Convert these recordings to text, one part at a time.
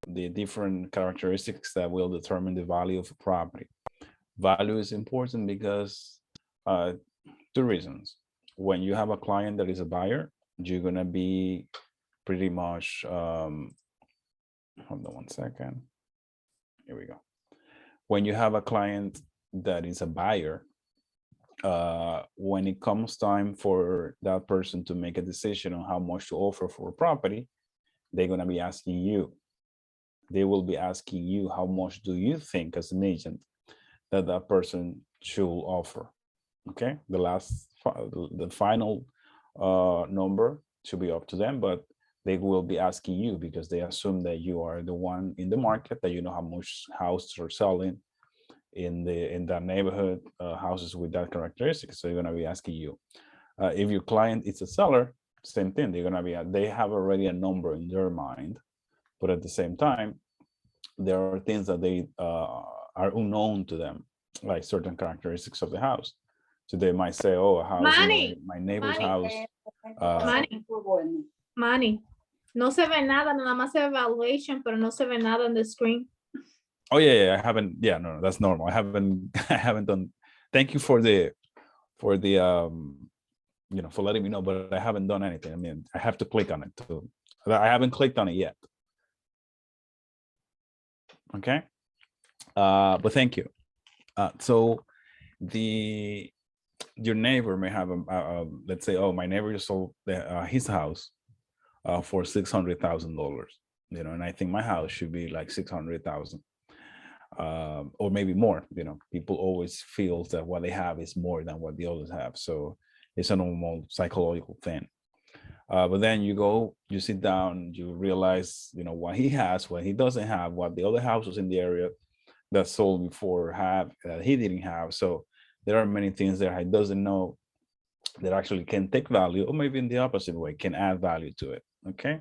the different characteristics that will determine the value of a property. Value is important because uh, two reasons. When you have a client that is a buyer, you're gonna be pretty much, hold on one second. Here we go. When you have a client that is a buyer, when it comes time for that person to make a decision on how much to offer for a property, they're gonna be asking you. They will be asking you, how much do you think as an agent that that person should offer? Okay, the final number should be up to them, but they will be asking you because they assume that you are the one in the market, that you know how much houses are selling in that neighborhood, houses with that characteristic. So they're gonna be asking you. If your client is a seller, same thing. They have already a number in their mind, but at the same time, there are things that they are unknown to them, like certain characteristics of the house. So they might say, "Oh, a house, Manny, my neighbor's Manny, house." Manny, Manny. No se ve nada, nada más se ve evaluation, pero no se ve nada on the screen. Oh yeah, I haven't. Yeah, no, that's normal. I haven't. I haven't done. Thank you for the for letting me know, but I haven't done anything. I mean, I have to click on it too. I haven't clicked on it yet. Okay, but thank you. So the your neighbor may have let's say, oh, my neighbor just sold his house for $600,000, and I think my house should be like 600,000, or maybe more. People always feel that what they have is more than what the others have, so it's a normal psychological thing. But then you sit down, you realize, what he has, what he doesn't have, what the other houses in the area that sold before have that he didn't have. So there are many things that he doesn't know that actually can take value, or maybe in the opposite way, can add value to it. Okay.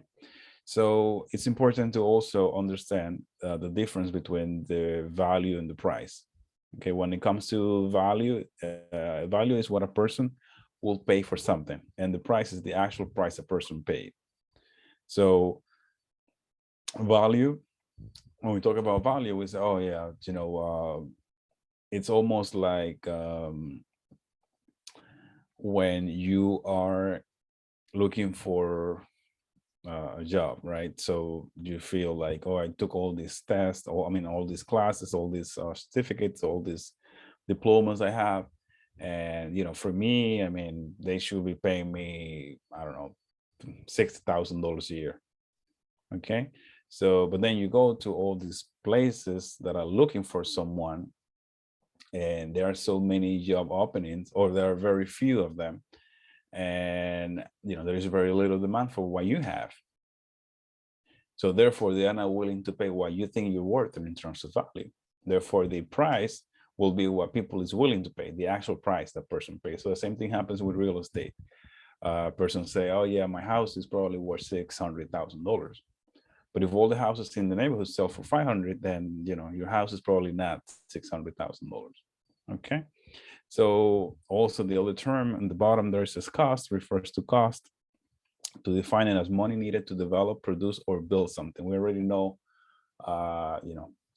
So it's important to also understand the difference between the value and the price. Okay. When it comes to value, value is what a person will pay for something, and the price is the actual price a person paid. So value, when we talk about value, we say, oh yeah, it's almost like when you are looking for a job, right? So you feel like, oh, I took all these tests, or I mean, all these classes, all these certificates, all these diplomas I have, and for me, I mean, they should be paying me, I don't know, $60,000 a year. Okay, so but then you go to all these places that are looking for someone, and there are so many job openings, or there are very few of them, and there is very little demand for what you have. So therefore, they are not willing to pay what you think you're worth in terms of value. Therefore, the price will be what people is willing to pay, the actual price that person pays. So the same thing happens with real estate. Person say, oh yeah, my house is probably worth $600,000. But if all the houses in the neighborhood sell for 500, then your house is probably not $600,000. Okay. So also the other term in the bottom there says cost, refers to cost, to define it as money needed to develop, produce, or build something. We already know,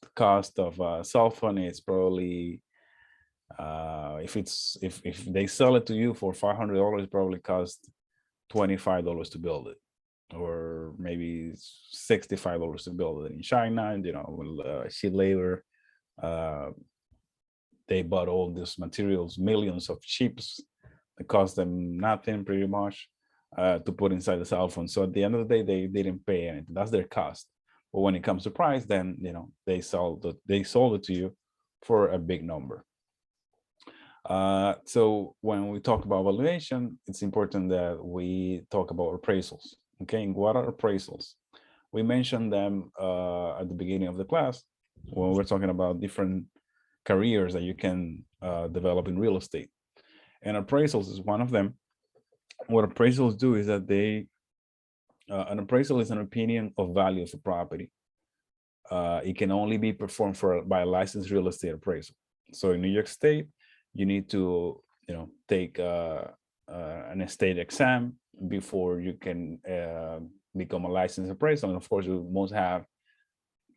the cost of a cell phone is probably, if they sell it to you for $500, it probably cost $25 to build it, or maybe $65 to build it. In China, ship labor, they bought all these materials, millions of chips that cost them nothing pretty much, to put inside the cell phone. So at the end of the day, they didn't pay anything. That's their cost. But when it comes to price, then they sold it to you for a big number. So when we talk about valuation, it's important that we talk about appraisals. Okay, and what are appraisals? We mentioned them at the beginning of the class when we're talking about different careers that you can develop in real estate. And appraisals is one of them. What appraisals do is that an appraisal is an opinion of value of a property. It can only be performed by a licensed real estate appraisal. So in New York State, you need to take an estate exam before you can become a licensed appraiser. And of course, you must have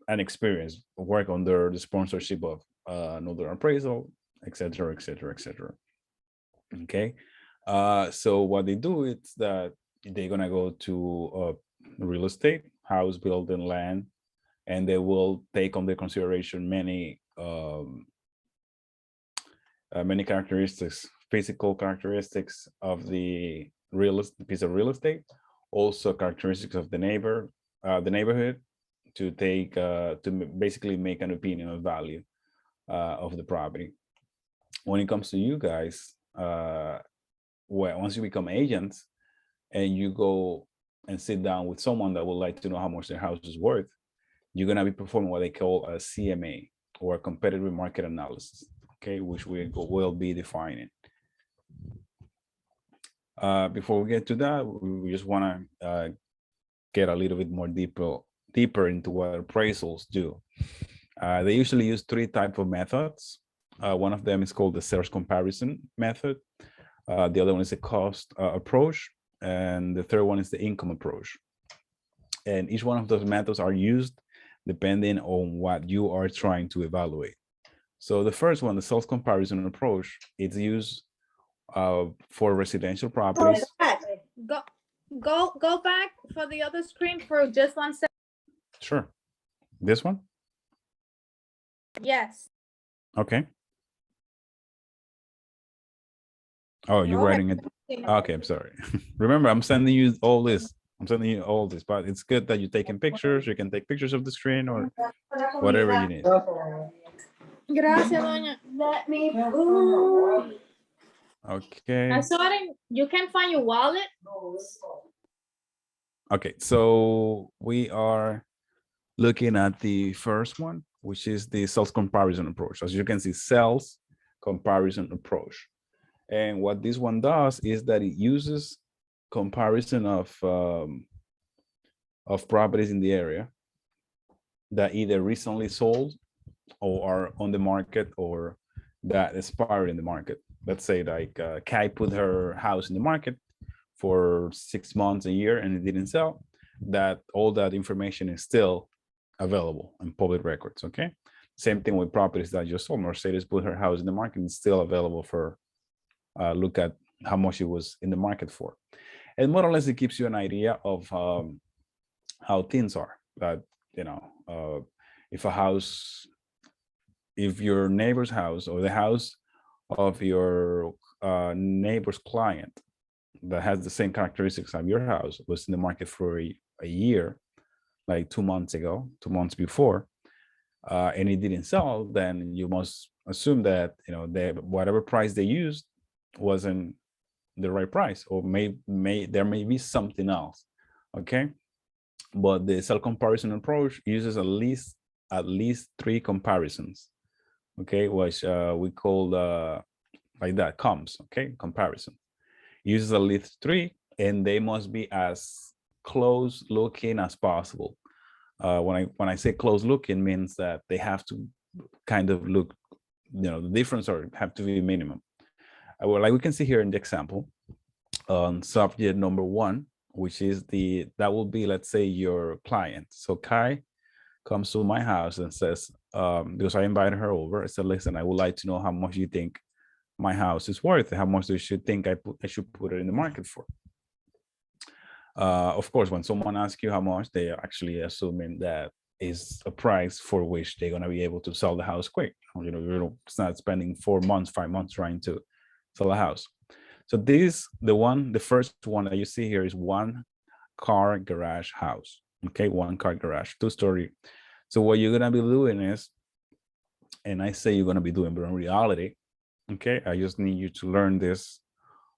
an experience, work under the sponsorship of another appraisal, etc., etc., etc. Okay, so what they do is that they're gonna go to real estate, house, building, land, and they will take under consideration many characteristics, physical characteristics of the piece of real estate, also characteristics of the neighborhood, to take basically make an opinion of value of the property. When it comes to you guys, once you become agents and you go and sit down with someone that would like to know how much their house is worth, you're gonna be performing what they call a CMA, or a competitive market analysis, okay, which we will be defining. Before we get to that, we just want to get a little bit more deeper into what appraisals do. They usually use three types of methods. One of them is called the sales comparison method. The other one is the cost approach, and the third one is the income approach. And each one of those methods are used depending on what you are trying to evaluate. So the first one, the sales comparison approach, it's used for residential properties. Go back for the other screen for just 1 second. Sure. This one? Yes. Okay. Oh, you're writing it. Okay, I'm sorry. Remember, I'm sending you all this. But it's good that you're taking pictures. You can take pictures of the screen or whatever you need. Gracias, doña. Let me. Okay. I saw it. You can find your wallet. Okay, so we are looking at the first one, which is the sales comparison approach. As you can see, sales comparison approach. And what this one does is that it uses comparison of properties in the area that either recently sold or are on the market or that expired in the market. Let's say like Kai put her house in the market for 6 months, a year, and it didn't sell. That all that information is still available in public records. Okay. Same thing with properties that just sold. Mercedes put her house in the market and it's still available for look at how much it was in the market for. And more or less it gives you an idea of how things are. That, you know, if your neighbor's house or the house of your neighbor's client that has the same characteristics of your house was in the market for a year, like 2 months ago, 2 months before, and it didn't sell, then you must assume that, you know, whatever price they used wasn't the right price, or there may be something else. Okay, but the sales comparison approach uses at least 3 comparisons. Okay, which we call like that, comps. Okay, comparison uses at least 3, and they must be as close looking as possible. When I say close looking, means that they have to kind of look, you know, the difference or have to be minimum. Well, like we can see here in the example, on subject number 1, which is that will be, let's say, your client. So Kai comes to my house and says, because I invited her over, I said, listen, I would like to know how much you think my house is worth, how much do you think I should put it in the market for. Of course, when someone asks you how much, they are actually assuming that is a price for which they're going to be able to sell the house quick. You know, it's not spending 4 months, 5 months trying to sell a house. So the first one that you see here is 1 car garage house. Okay, 1 car garage, 2-story. So what you're going to be doing is, and I say you're going to be doing, but in reality, okay, I just need you to learn this,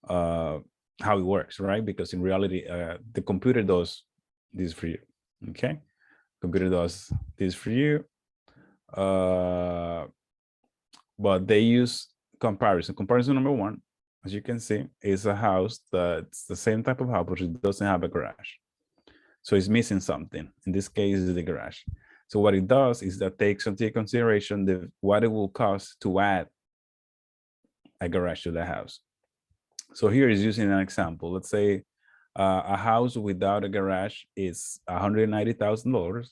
how it works, right? Because in reality, the computer does this for you. Okay, computer does this for you, but they use comparison. Comparison number 1, as you can see, is a house that's the same type of house, but it doesn't have a garage. So it's missing something. In this case, is the garage. So what it does is that takes into consideration what it will cost to add a garage to the house. So here is using an example. Let's say a house without a garage is $190,000,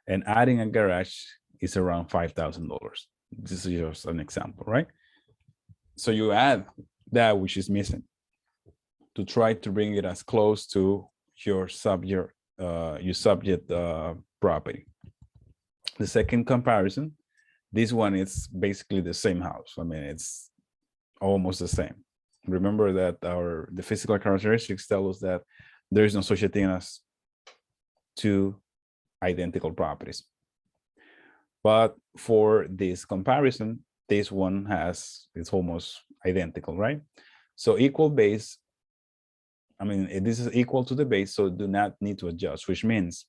and adding a garage is around $5,000. This is just an example, right? So you add that which is missing to try to bring it as close to your subject property. The second comparison, this one is basically the same house. I mean, it's almost the same. Remember that the physical characteristics tell us that there is no such a thing as two identical properties. But for this comparison, this one it's almost identical, right? So equal base, I mean, this is equal to the base, so do not need to adjust, which means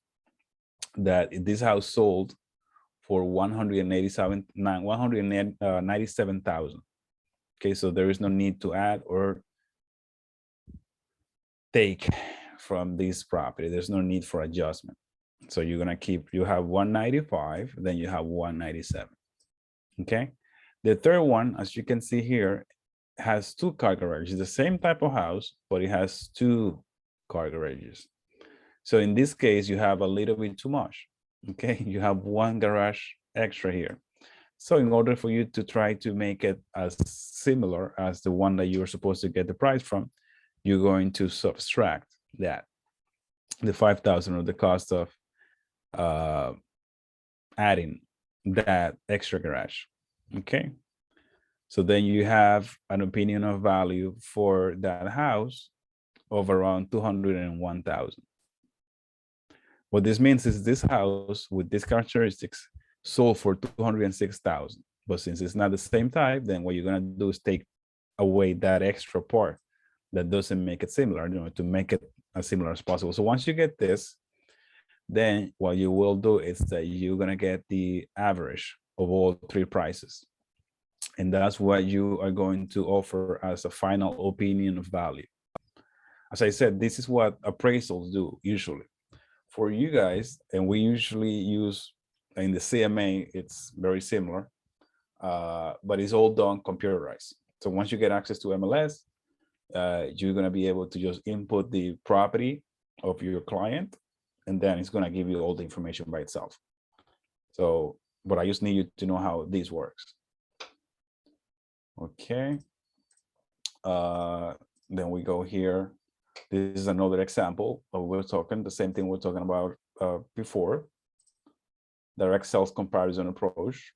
that this house sold for 197,000. Okay, so there is no need to add or take from this property. There's no need for adjustment. So you're gonna keep, you have 195, then you have 197. Okay. The third one, as you can see here, has two car garages, the same type of house, but it has two car garages. So in this case, you have a little bit too much. Okay, you have one garage extra here. So in order for you to try to make it as similar as the one that you're supposed to get the price from, you're going to subtract that, the 5,000 of the cost of adding that extra garage. Okay, so then you have an opinion of value for that house of around 201,000. What this means is this house with these characteristics sold for 206,000. But since it's not the same type, then what you're gonna do is take away that extra part that doesn't make it similar, to make it as similar as possible. So once you get this, then what you will do is that you're gonna get the average of all three prices. And that's what you are going to offer as a final opinion of value. As I said, this is what appraisals do usually. For you guys, and we usually use in the CMA, it's very similar, but it's all done computerized. So once you get access to MLS, you're gonna be able to just input the property of your client, and then it's gonna give you all the information by itself. So, but I just need you to know how this works. Okay. Then we go here. This is another example of we're talking the same thing we're talking about before. Direct sales comparison approach.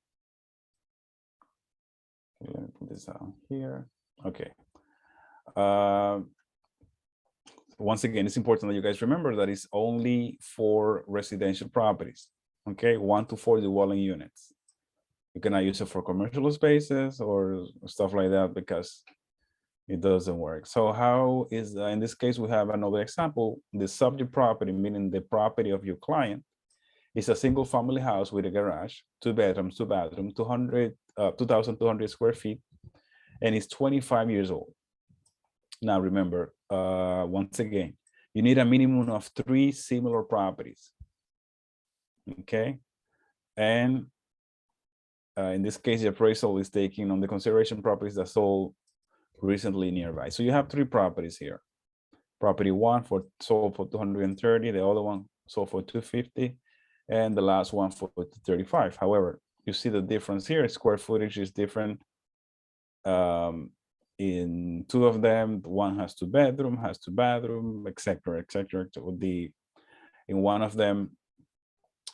Let me put this out here. Okay. Once again, it's important that you guys remember that it's only for residential properties. Okay, 1 to 4 dwelling units. You cannot use it for commercial spaces or stuff like that because it doesn't work. So how is, in this case, we have another example. The subject property, meaning the property of your client, is a single family house with a garage, 2 bedrooms, 2 bathrooms, 2,200 square feet, and it's 25 years old. Now remember, once again, you need a minimum of 3 similar properties. Okay, and in this case, the appraisal is taking on the consideration properties that sold recently nearby. So you have 3 properties here. Property 1 sold for 230, the other one sold for 250, and the last one for 35. However, you see the difference here. Square footage is different. In 2 of them, one has 2 bedrooms, has 2 bathrooms, etc., etc. In one of them,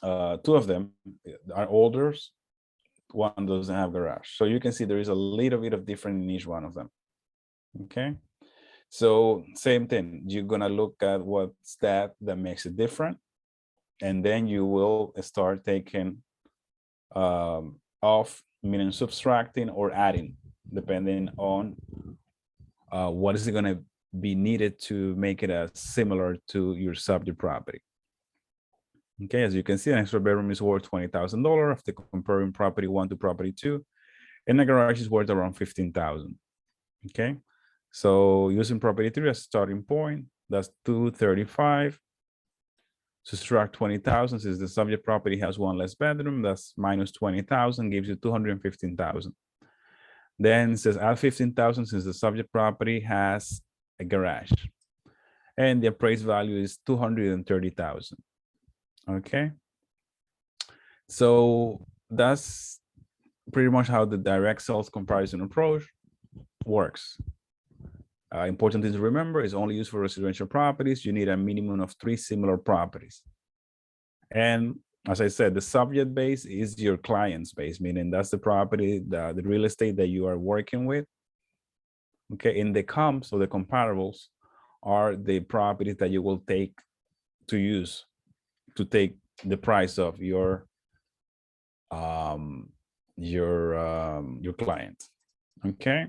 2 of them are older. One doesn't have garage. So you can see there is a little bit of difference in each one of them. Okay, so same thing. You're gonna look at what's that makes it different, and then you will start taking off, meaning subtracting or adding, depending on what is it gonna be needed to make it as similar to your subject property. Okay, as you can see, an extra bedroom is worth $20,000 after comparing property 1 to property 2, and the garage is worth around $15,000. Okay, so using property 3 as a starting point, that's 235. Subtract 20,000 since the subject property has 1 less bedroom, that's minus 20,000, gives you 215,000. Then it says add 15,000 since the subject property has a garage, and the appraised value is 230,000. Okay, So that's pretty much how the direct sales comparison approach works. Important thing to remember is only used for residential properties. You need a minimum of 3 similar properties. And as I said, the subject base is your client's base, meaning that's the property, the real estate that you are working with. Okay, in the comps or the comparables are the properties that you will take to use to take the price of your client. Okay,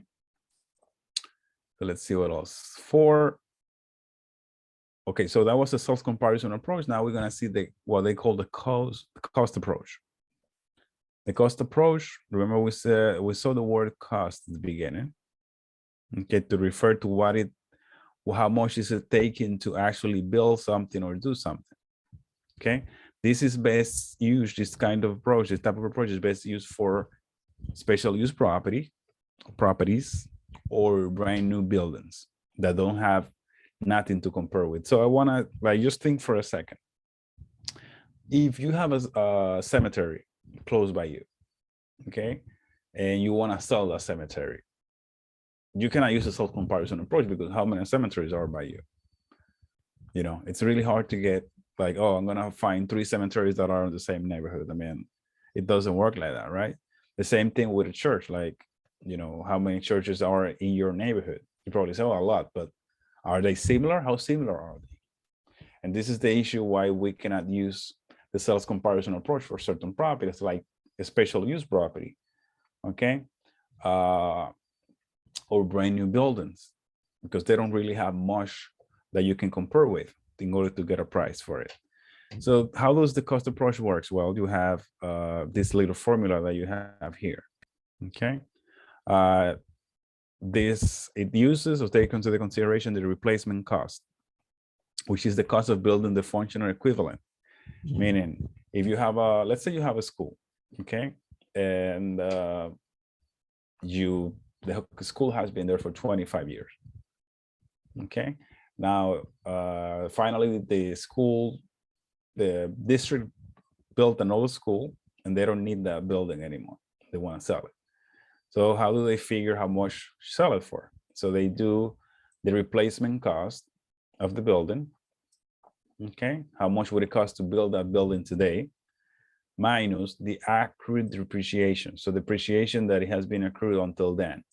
so let's see what else. Okay, so that was the sales comparison approach. Now we're gonna see what they call the cost approach. The cost approach, remember we saw the word cost at the beginning. Okay, to refer to how much is it taking to actually build something or do something. Okay, this is best used, this kind of approach, this type of approach is best used for special use properties or brand new buildings that don't have nothing to compare with. So I wanna just think for a second. If you have a cemetery close by you, okay, and you wanna sell that cemetery, you cannot use a sales comparison approach because how many cemeteries are by you? You know, it's really hard to get like, oh, I'm gonna find 3 cemeteries that are in the same neighborhood. I mean, it doesn't work like that, right? The same thing with a church, like, you know, how many churches are in your neighborhood? You probably say, oh, a lot, but are they similar? How similar are they? And this is the issue why we cannot use the sales comparison approach for certain properties, like a special use property, okay? Or brand new buildings, because they don't really have much that you can compare with in order to get a price for it. So how does the cost approach works? Well, you have this little formula that you have here, okay? It uses or takes into consideration the replacement cost, which is the cost of building the functional equivalent. Meaning, if you have let's say you have a school, okay? And the school has been there for 25 years. Okay, now finally the district built an old school and they don't need that building anymore. They want to sell it. So how do they figure how much sell it for? So they do the replacement cost of the building. Okay, how much would it cost to build that building today, minus the accrued depreciation. So depreciation that it has been accrued until then.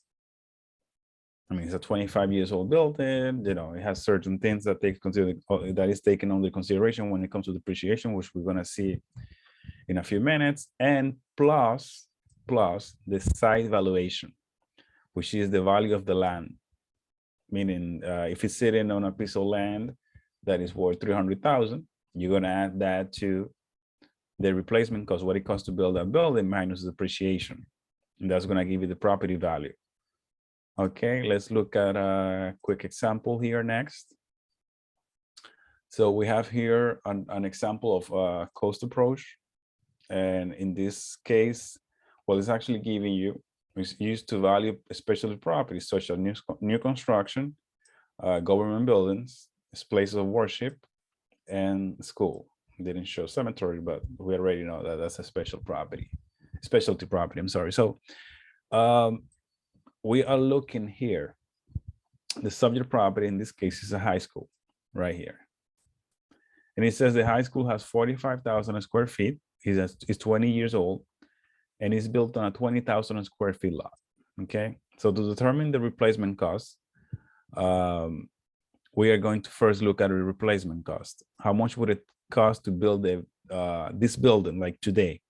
I mean, it's a 25 years old building, you know, it has certain things that that is taken under consideration when it comes to depreciation, which we're gonna see in a few minutes, and plus the site valuation, which is the value of the land. Meaning, if it's sitting on a piece of land that is worth 300,000, you're gonna add that to the replacement cost, what it costs to build that building minus depreciation. And that's gonna give you the property value. Okay, let's look at a quick example here next. So we have here an example of a cost approach. And in this case, well, it's actually giving you, it's used to value especially properties such as new construction, government buildings, places of worship, and school. Didn't show cemetery, but we already know that that's a specialty property, I'm sorry. So we are looking here. The subject property in this case is a high school right here. And it says the high school has 45,000 square feet. It's 20 years old and it's built on a 20,000 square feet lot. Okay. So to determine the replacement cost, we are going to first look at the replacement cost. How much would it cost to build this building like today?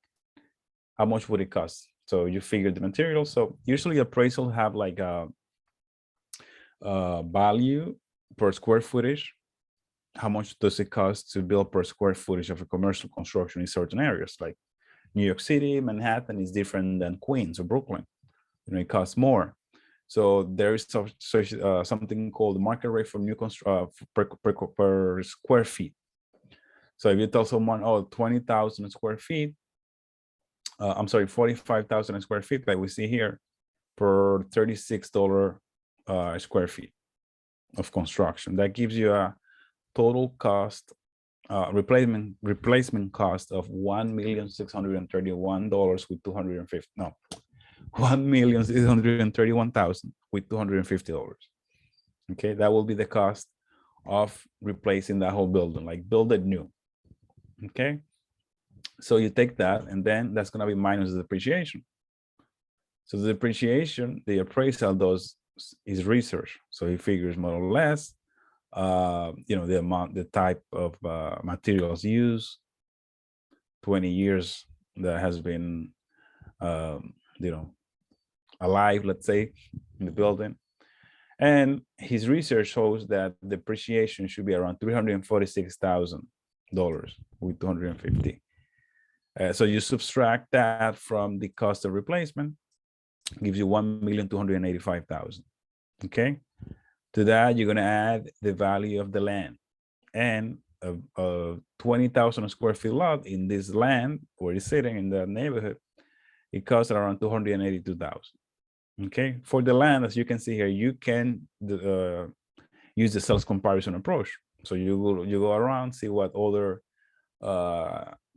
How much would it cost? So you figure the material. So usually appraisal have like a value per square footage. How much does it cost to build per square footage of a commercial construction in certain areas? Like New York City, Manhattan is different than Queens or Brooklyn. You know, it costs more. So there is something called the market rate for new per square feet. So if you tell someone, oh, 20,000 square feet, I'm sorry, 45,000 square feet, like we see here, per $36 square feet of construction. That gives you a total cost replacement cost of $1,631,000 with 250, no, 1,631,000 with $250. Okay, that will be the cost of replacing that whole building, like build it new. Okay, so you take that, and then that's going to be minus the depreciation. So the depreciation, the appraisal does is research. So he figures more or less, the amount, the type of materials used, 20 years that has been, alive, let's say, in the building. And his research shows that depreciation should be around $346,000 with 250. So you subtract that from the cost of replacement, gives you 1,285,000. Okay. To that, you're going to add the value of the land, and a 20,000 square feet lot in this land where it's sitting in the neighborhood, it costs around 282,000. Okay. For the land, as you can see here, you can use the sales comparison approach. So you go around, see what other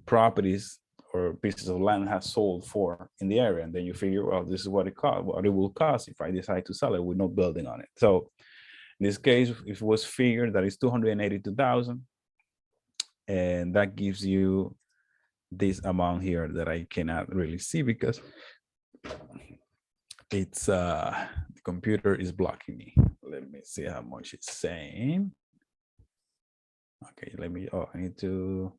properties or pieces of land has sold for in the area, and then you figure, well, this is what it cost, what it will cost if I decide to sell it with no building on it. So in this case, if it was figured that it's 282,000, and that gives you this amount here that I cannot really see because it's the computer is blocking me. Let me see how much it's saying. Okay, let me, I need to,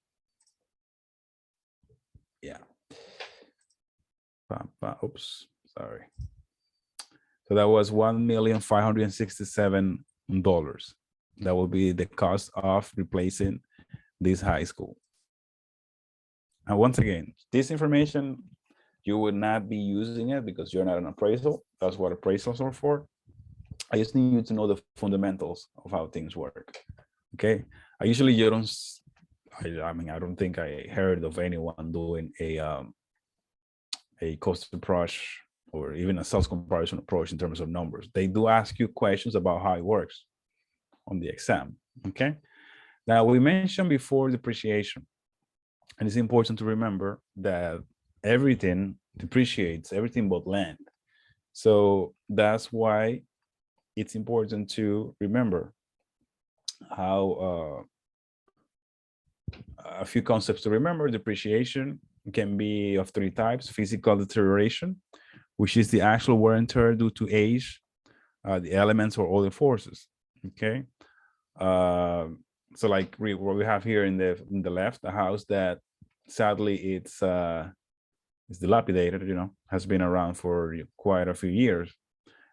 yeah. Oops, sorry. So that was $1,567,000. That will be the cost of replacing this high school. And once again, this information, you would not be using it because you're not an appraisal. That's what appraisals are for. I just need you to know the fundamentals of how things work. Okay. I usually, I don't think I heard of anyone doing a cost approach or even a sales comparison approach in terms of numbers. They do ask you questions about how it works on the exam. Okay. Now, we mentioned before depreciation, and it's important to remember that everything depreciates, everything but land. So that's why it's important to remember how a few concepts to remember. Depreciation can be of three types: physical deterioration, which is the actual wear and tear due to age, the elements or other forces. Okay. So like what we have here in the left, a house that sadly it's dilapidated, has been around for quite a few years.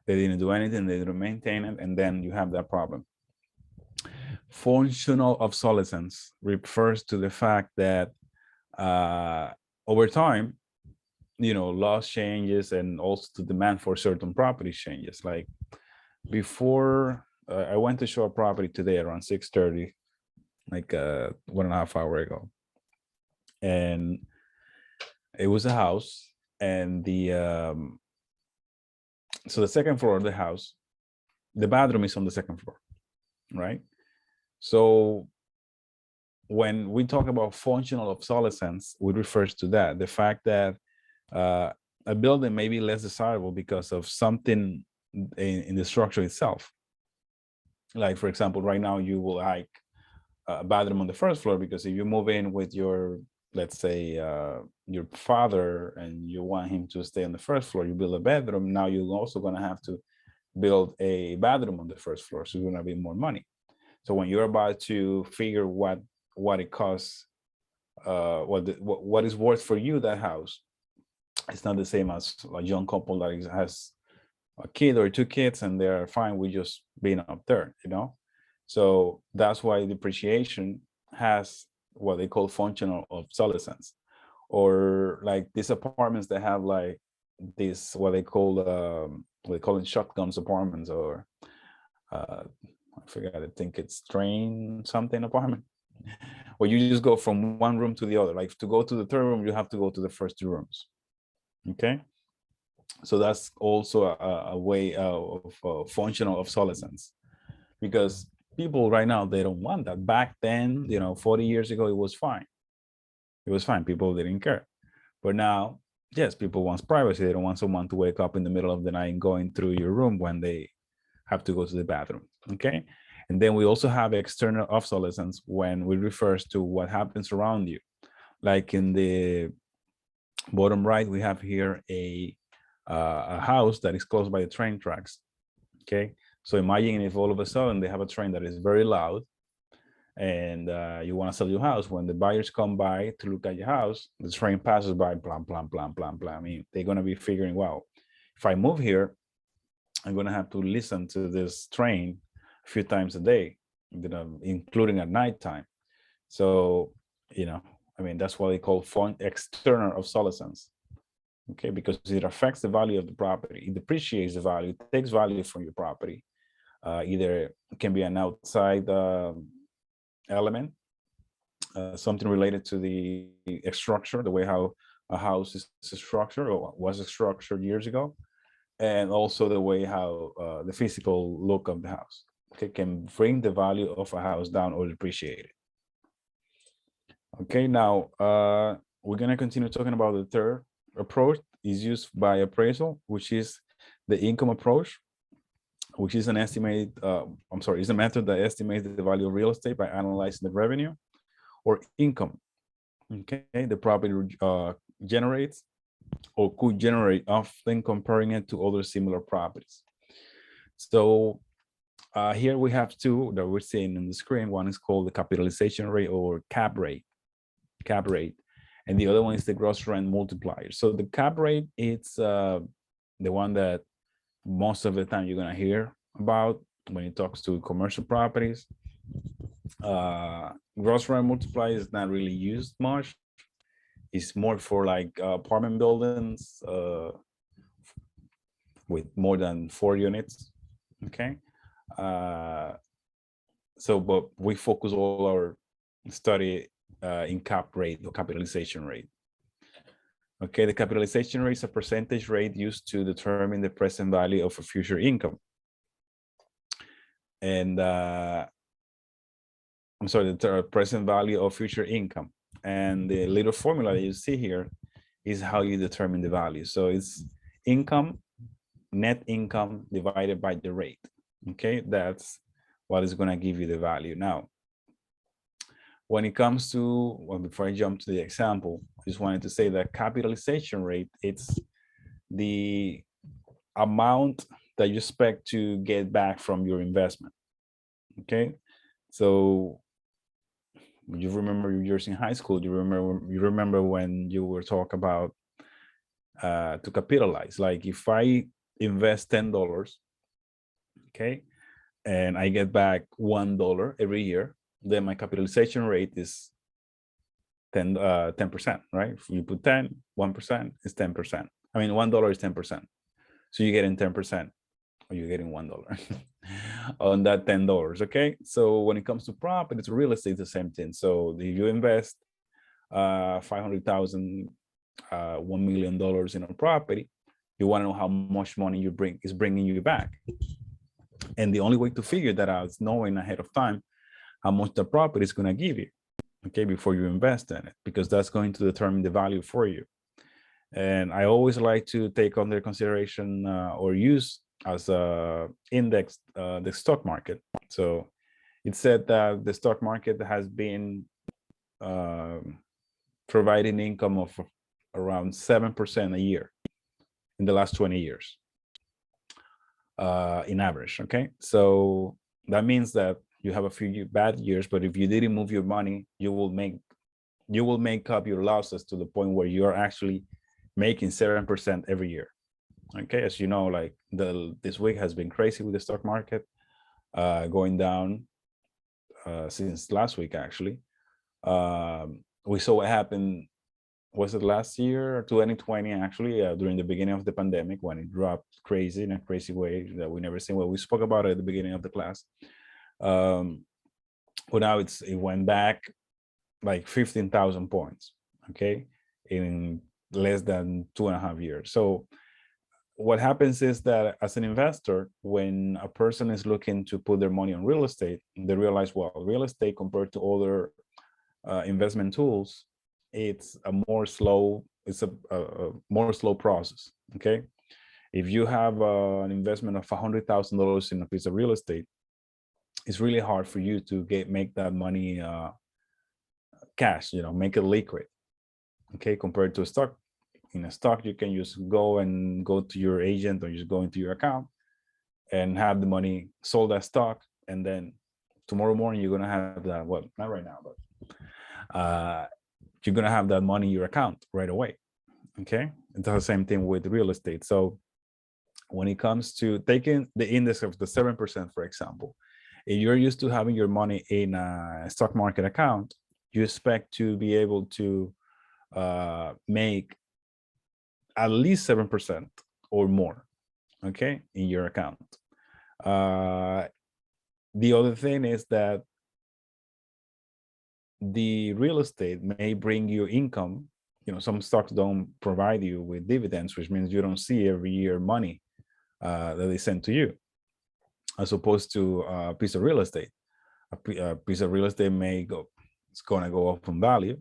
They didn't do anything, they didn't maintain it, and then you have that problem. Functional obsolescence refers to the fact that over time, laws changes, and also the demand for certain properties changes. Like before, I went to show a property today around 6:30, like 1.5 hours ago, and it was a house, and so the second floor of the house, the bathroom is on the second floor, right? So when we talk about functional obsolescence, it refers to that, the fact that a building may be less desirable because of something in the structure itself. Like, for example, right now you will like a bathroom on the first floor because if you move in with your, let's say, your father, and you want him to stay on the first floor, you build a bedroom. Now you're also going to have to build a bathroom on the first floor, so it's going to be more money. So when you're about to figure what it costs, what is worth for you, that house, it's not the same as a young couple that has a kid or two kids and they're fine with just being up there, So that's why depreciation has what they call functional obsolescence, or like these apartments that have like this, what they call it shotguns apartments, or I forgot, I think it's train something apartment, where you just go from one room to the other. Like to go to the third room, you have to go to the first two rooms. Okay. So that's also a way of functional obsolescence, because people right now, they don't want that. Back then, 40 years ago, it was fine. It was fine. People didn't care. But now, yes, people want privacy. They don't want someone to wake up in the middle of the night and going through your room when they have to go to the bathroom. Okay. And then we also have external obsolescence when we refers to what happens around you. Like in the bottom right, we have here a house that is close by the train tracks. Okay. So imagine if all of a sudden they have a train that is very loud and you want to sell your house. When the buyers come by to look at your house, the train passes by, blam, blam, blam, blam, blam. I mean, they're going to be figuring, wow, if I move here, I'm going to have to listen to this train a few times a day, including at nighttime. So, I mean, that's what they call external obsolescence. Okay, because it affects the value of the property. It depreciates the value, it takes value from your property. Either it can be an outside element, something related to the structure, the way how a house is structured or was structured years ago, and also the way how the physical look of the house, okay, can bring the value of a house down or depreciate it. Okay, now we're going to continue talking about the third approach is used by appraisal, which is the income approach, which is an estimate, is a method that estimates the value of real estate by analyzing the revenue or income, okay, the property generates or could generate, often comparing it to other similar properties. So here we have two that we're seeing on the screen. One is called the capitalization rate or cap rate, and the other one is the gross rent multiplier. So the cap rate, it's the one that most of the time you're going to hear about when it talks to commercial properties. Gross rent multiplier is not really used much. It's more for like apartment buildings with more than 4 units. Okay. So, but we focus all our study in cap rate or capitalization rate. Okay, the capitalization rate is a percentage rate used to determine the present value of a future income. And the present value of future income. And the little formula that you see here is how you determine the value. So it's income, net income divided by the rate. Okay, that's what is going to give you the value. Now, when it comes to, well, before I jump to the example, I just wanted to say that capitalization rate, it's the amount that you expect to get back from your investment. Okay, so you remember your years in high school, you remember when you were talking about to capitalize. Like if I invest $10, okay, and I get back $1 every year, then my capitalization rate is 10%, right? If you put 10, 1% is 10%. I mean, $1 is 10%. So you're getting 10%, or you're getting $1 on that $10, okay? So when it comes to property, real estate, the same thing. So if you invest $500,000, $1 million in a property, you want to know how much money is bringing you back. And the only way to figure that out is knowing ahead of time how much the property is going to give you, okay, before you invest in it, because that's going to determine the value for you. And I always like to take under consideration or use as a index the stock market. So it said that the stock market has been providing income of around 7% a year in the last 20 years in average. Okay, so that means that you have a few bad years, but if you didn't move your money, you will make up your losses to the point where you're actually making 7% every year. Okay, as you know, like this week has been crazy with the stock market going down since last week. Actually, we saw what happened. Was it last year, 2020? Actually, during the beginning of the pandemic, when it dropped crazy in a crazy way that we never seen. Well, we spoke about it at the beginning of the class. But now it went back like 15,000 points, okay, in less than 2.5 years. So what happens is that as an investor, when a person is looking to put their money on real estate, they realize, well, real estate compared to other investment tools, it's a more slow, it's a more slow process. Okay, if you have an investment of $100,000 in a piece of real estate, it's really hard for you to make that money cash, make it liquid. Okay, compared to a stock. In a stock, you can just go to your agent or just go into your account and have the money, sold that stock, and then tomorrow morning you're gonna have that. Well, not right now, but you're gonna have that money in your account right away. Okay, it's the same thing with real estate. So when it comes to taking the index of the 7%, for example, if you're used to having your money in a stock market account, you expect to be able to make at least 7% or more, okay, in your account. The other thing is that the real estate may bring you income. Some stocks don't provide you with dividends, which means you don't see every year money that they send to you, as opposed to a piece of real estate. A piece of real estate it's going to go up in value,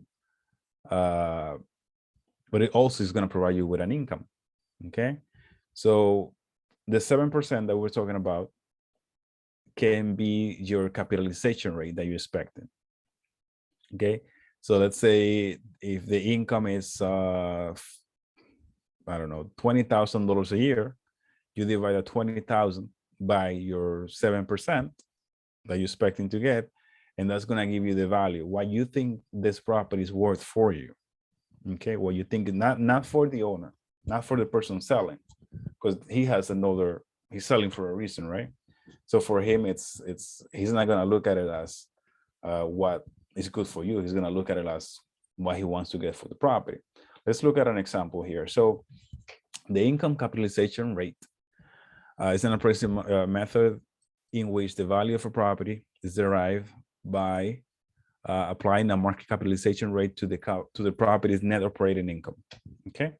but it also is going to provide you with an income. Okay, so the 7% that we're talking about can be your capitalization rate that you're expecting. Okay, so let's say if the income is I don't know, $20,000 a year, you divide that 20,000 by your 7% that you're expecting to get, and that's going to give you the value, what you think this property is worth for you. Okay, what you think, not for the owner, not for the person selling, because he's selling for a reason, right? So for him, he's not going to look at it as what is good for you. He's going to look at it as what he wants to get for the property. Let's look at an example here. So the income capitalization rate is an appraisal method in which the value of a property is derived by applying a market capitalization rate to the property's net operating income. Okay,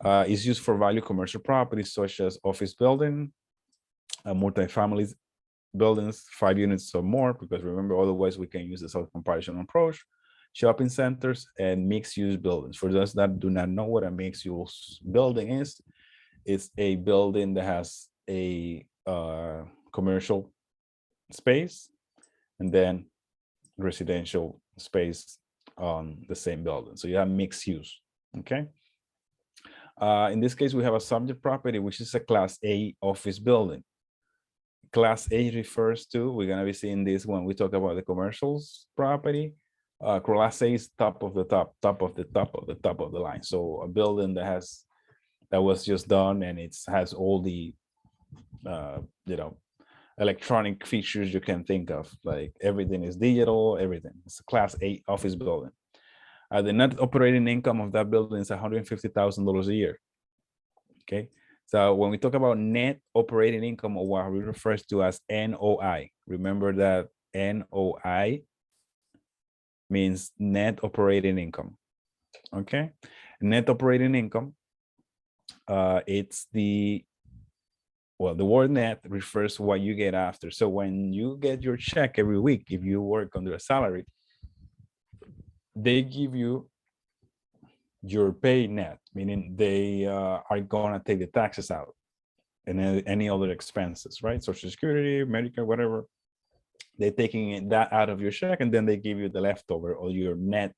it's used for value commercial properties such as office building, multifamily buildings, 5 units or more, because remember, otherwise we can use the self-comparison approach, shopping centers, and mixed-use buildings. For those that do not know what a mixed-use building is, it's a building that has a commercial space and then residential space on the same building. So you have mixed use. Okay. In this case, we have a subject property, which is a Class A office building. Class A refers to, we're going to be seeing this when we talk about the commercials property. Class A is top of the line. So a building that was just done, and it has all the electronic features you can think of, like everything is digital, everything. It's a Class A office building. The net operating income of that building is $150,000 a year. Okay, so when we talk about net operating income, or what we refer to as NOI, remember that NOI means net operating income. Okay, net operating income, it's the word net refers to what you get after. So when you get your check every week, if you work under a salary, they give you your pay net, meaning they are going to take the taxes out and any other expenses, right? Social Security, Medicare, whatever. They're taking that out of your check, and then they give you the leftover, or your net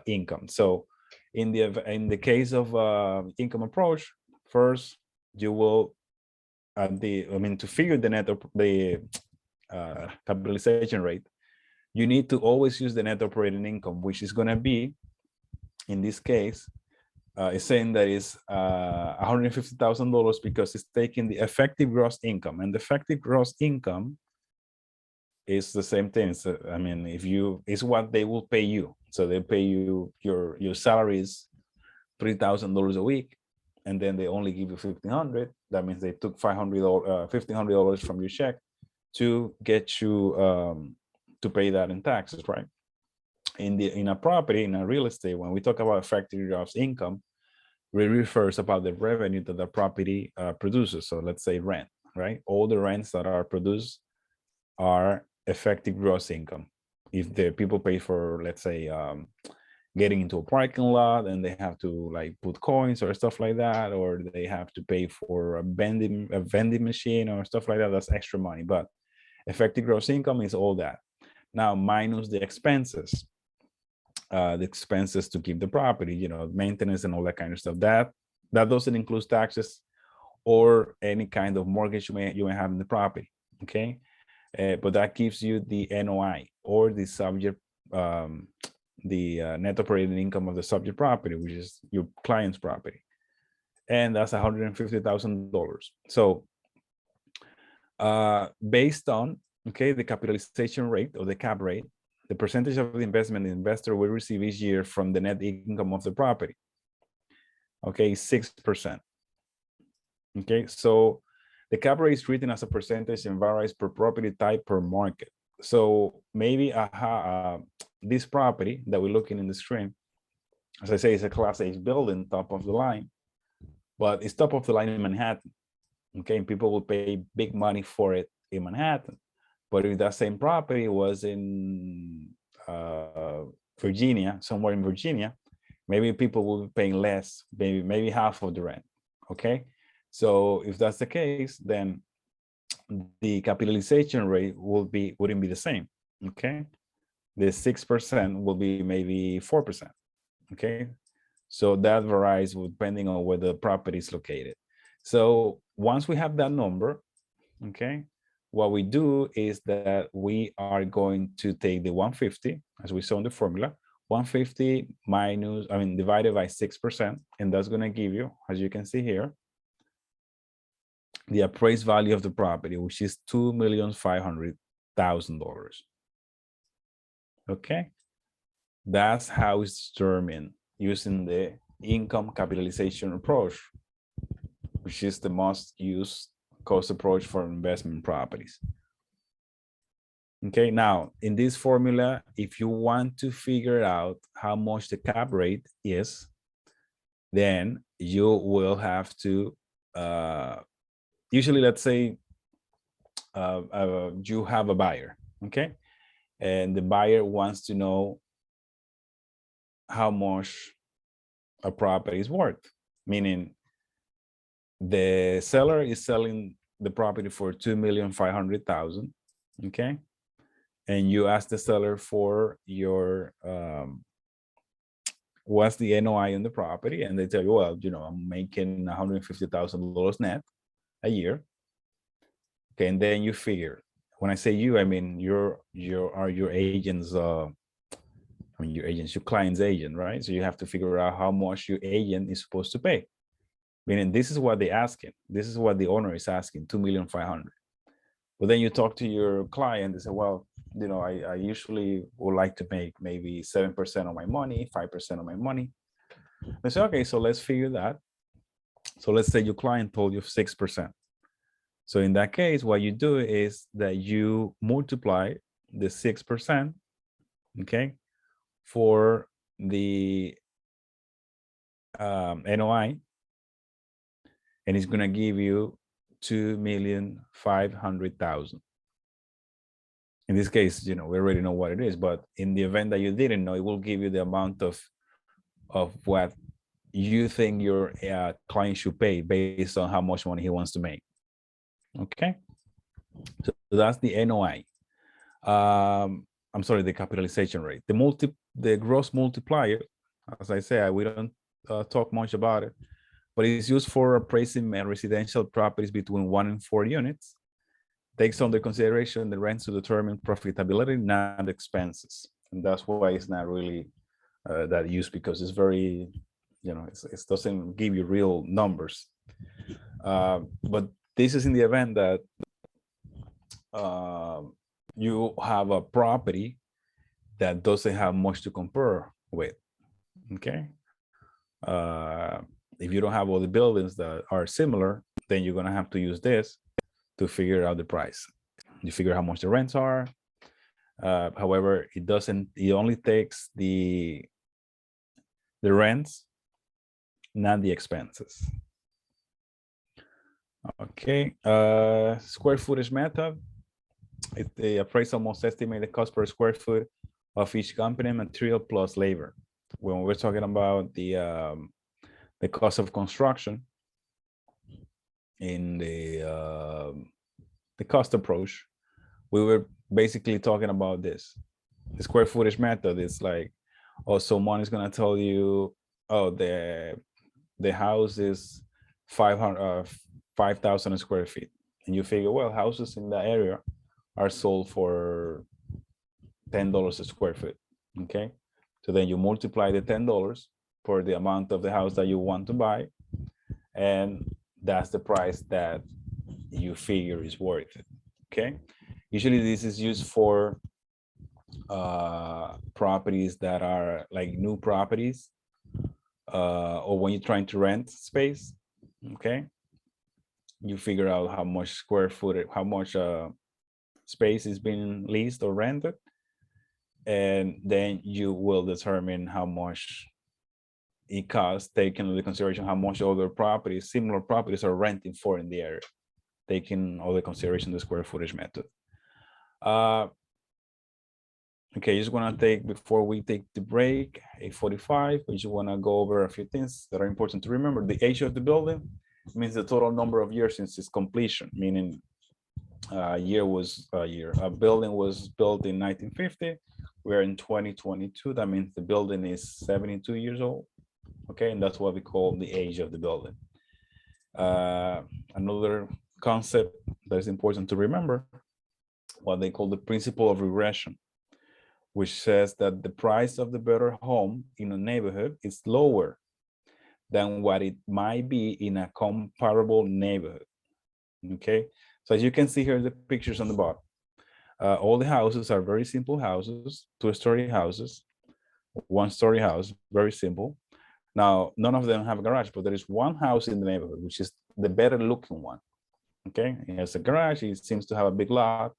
income. So in the case of income approach, first you will to figure the net capitalization rate, you need to always use the net operating income, which is going to be, in this case, it's saying that is $150,000 because it's taking the effective gross income, and the effective gross income is the same thing. So, it's what they will pay you. So they pay you, your salary is $3,000 a week, and then they only give you $1,500. That means they took $1,500 from your check to get you to pay that in taxes, right? In a property, in a real estate, when we talk about effective gross income, refers about the revenue that the property produces. So let's say rent, right? All the rents that are produced are effective gross income. If the people pay for, let's say, getting into a parking lot and they have to like put coins or stuff like that, or they have to pay for a vending machine or stuff like that, that's extra money. But effective gross income is all that. Now, minus the expenses to keep the property, you know, maintenance and all that kind of stuff. That doesn't include taxes or any kind of mortgage you may have in the property. Okay, but that gives you the NOI, or the subject, the net operating income of the subject property, which is your client's property, and that's $150,000. So based on, okay, the capitalization rate or the cap rate, the percentage of the investment the investor will receive each year from the net income of the property, okay, 6%. Okay, so the cap rate is written as a percentage and varies per property type, per market. So maybe this property that we're looking in the screen, as I say, is a Class A building, top of the line, but it's top of the line in Manhattan. Okay, and people will pay big money for it in Manhattan. But if that same property was in Virginia, somewhere in Virginia, maybe people will be paying less, maybe half of the rent. Okay, so if that's the case, then the capitalization rate wouldn't be the same. Okay, the 6% will be maybe 4%. Okay, so that varies depending on where the property is located. So once we have that number, okay, what we do is that we are going to take the 150, as we saw in the formula, 150 divided by 6%, and that's going to give you, as you can see here, the appraised value of the property, which is $2,500,000. Okay, that's how it's determined using the income capitalization approach, which is the most used cost approach for investment properties. Okay, now in this formula, if you want to figure out how much the cap rate is, then you will have to, usually, let's say you have a buyer, okay? And the buyer wants to know how much a property is worth, meaning the seller is selling the property for $2,500,000, okay? And you ask the seller for your, what's the NOI on the property, and they tell you, well, you know, I'm making $150,000 net a year. Okay, and then you figure. When I say you, I mean your agent's, your client's agent, right? So you have to figure out how much your agent is supposed to pay. Meaning this is what they're asking. This is what the owner is asking, $2,500,000. But then you talk to your client, they say, well, you know, I usually would like to make maybe 7% of my money, 5% of my money. They say, okay, so let's figure that. So let's say your client told you 6%. So in that case, what you do is that you multiply the 6%, okay, for the NOI, and it's going to give you $2,500,000. In this case, you know, we already know what it is, but in the event that you didn't know, it will give you the amount of what you think your client should pay based on how much money he wants to make. Okay, so that's the NOI. I'm sorry, the capitalization rate. The gross multiplier, as I say, we don't talk much about it, but it's used for appraising residential properties between 1 and 4 units. Takes under consideration the rents to determine profitability, not expenses. And that's why it's not really that used, because it's very, you know, it doesn't give you real numbers. But this is in the event that you have a property that doesn't have much to compare with, okay? If you don't have all the buildings that are similar, then you're gonna have to use this to figure out the price. You figure how much the rents are. However, it only takes the rents not the expenses. Okay, square footage method. The appraisal must estimate the cost per square foot of each component material plus labor. When we're talking about the cost of construction in the cost approach, we were basically talking about this. The square footage method is like, oh, someone is gonna tell you, oh, the house is 5,000 square feet, and you figure, well, houses in that area are sold for $10 a square foot. Okay, so then you multiply the $10 for the amount of the house that you want to buy, and that's the price that you figure is worth it. Okay, usually this is used for properties that are like new properties, or when you're trying to rent space. Okay, you figure out how much square footage, how much space is being leased or rented, and then you will determine how much it costs, taking into consideration how much other properties, similar properties, are renting for in the area, taking all the consideration the square footage method. Okay, just want to take, before we take the break, 8:45, we just want to go over a few things that are important to remember. The age of the building means the total number of years since its completion, meaning a building was built in 1950. We're in 2022. That means the building is 72 years old. Okay, and that's what we call the age of the building. Another concept that is important to remember, what they call the principle of regression, which says that the price of the better home in a neighborhood is lower than what it might be in a comparable neighborhood. Okay, so as you can see here, the pictures on the bottom, all the houses are very simple houses, 2-story houses, 1-story house, very simple. Now, none of them have a garage, but there is one house in the neighborhood, which is the better looking one. Okay, it has a garage, it seems to have a big lot,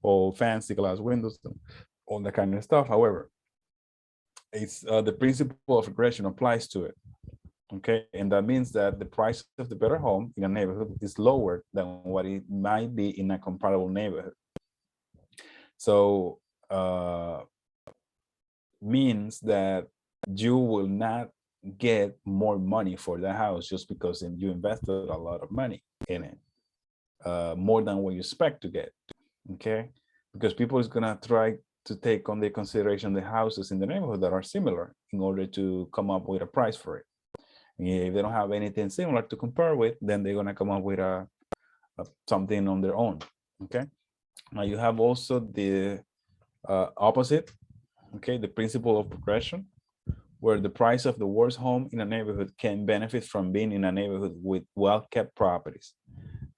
all fancy glass windows, all that kind of stuff. However, it's the principle of regression applies to it. Okay, and that means that the price of the better home in a neighborhood is lower than what it might be in a comparable neighborhood. So means that you will not get more money for the house just because you invested a lot of money in it, more than what you expect to get. Okay, because people is gonna try to take on the consideration the houses in the neighborhood that are similar in order to come up with a price for it. If they don't have anything similar to compare with, then they're gonna come up with something on their own. Okay, now you have also the opposite. Okay, the principle of progression, where the price of the worst home in a neighborhood can benefit from being in a neighborhood with well-kept properties.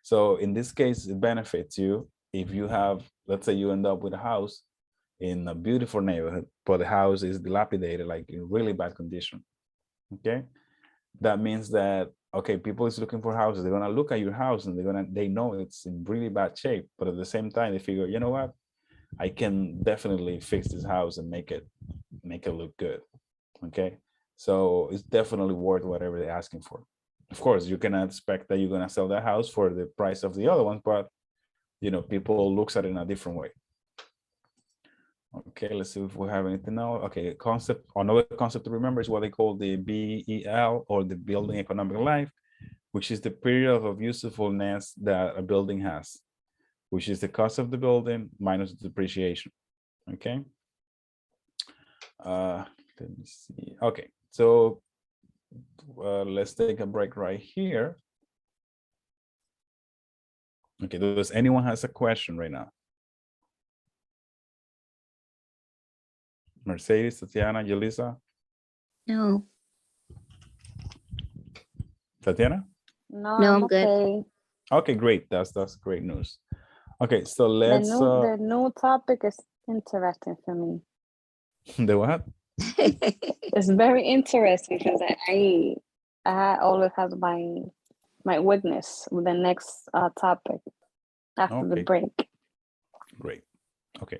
So in this case, it benefits you if you have, let's say you end up with a house in a beautiful neighborhood, but the house is dilapidated, like in really bad condition. Okay, that means that, okay, people is looking for houses. They're gonna look at your house and they know it's in really bad shape, but at the same time they figure, you know what, I can definitely fix this house and make it look good. Okay, so it's definitely worth whatever they're asking for. Of course, you cannot expect that you're gonna sell that house for the price of the other one, but you know, people looks at it in a different way. Okay, let's see if we have anything now. Okay, another concept to remember is what they call the BEL, or the building economic life, which is the period of usefulness that a building has, which is the cost of the building minus the depreciation. Okay. Let me see. Okay, so let's take a break right here. Okay, does anyone has a question right now? Mercedes, Tatiana, Yelisa? No. Tatiana? No, No, I'm I'm good. okay. Okay, great. That's great news. Okay, so let's The new topic is interesting for me. the what? It's very interesting because I always have my witness with the next topic after the Okay. break. Great. Okay.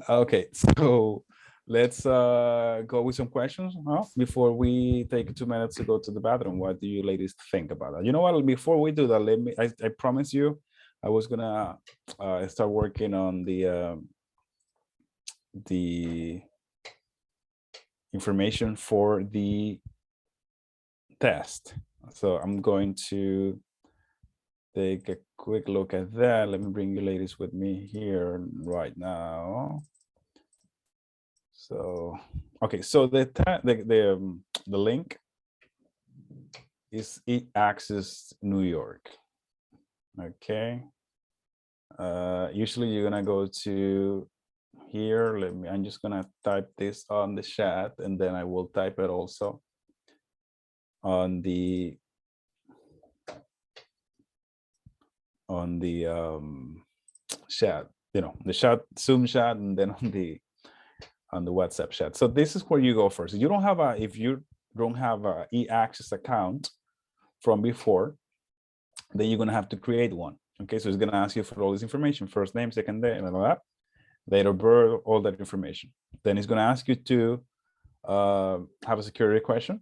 Okay, so let's go with some questions before we take 2 minutes to go to the bathroom. What do you ladies think about that? You know what, before we do that, let me, I promise you, I was gonna start working on the information for the test. So I'm going to take a quick look at that. Let me bring you ladies with me here right now. So, okay, so the link is eAccess New York. Okay. Usually you're gonna go to here. I'm just gonna type this on the chat, and then I will type it also on the chat, you know, the chat, Zoom chat, and then on the WhatsApp chat. So this is where you go first. You don't have if you don't have a eAccess account from before, then you're gonna have to create one. Okay, so it's gonna ask you for all this information: first name, second name, blah, blah, blah, date of birth, all that information. Then it's gonna ask you to have a security question.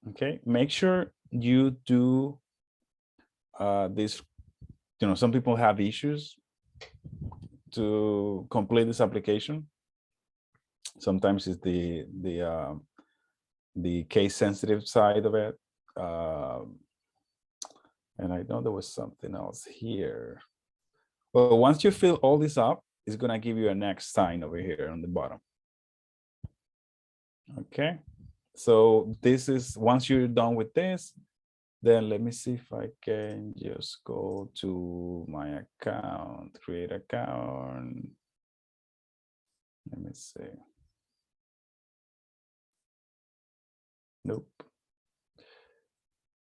Okay, make sure you do this. You know, some people have issues to complete this application. Sometimes it's the case sensitive side of it. And I know there was something else here. Well, once you fill all this up, it's gonna give you a next sign over here on the bottom. Okay, so this is, once you're done with this, then let me see if I can just go to my account, create account. Let me see. Nope.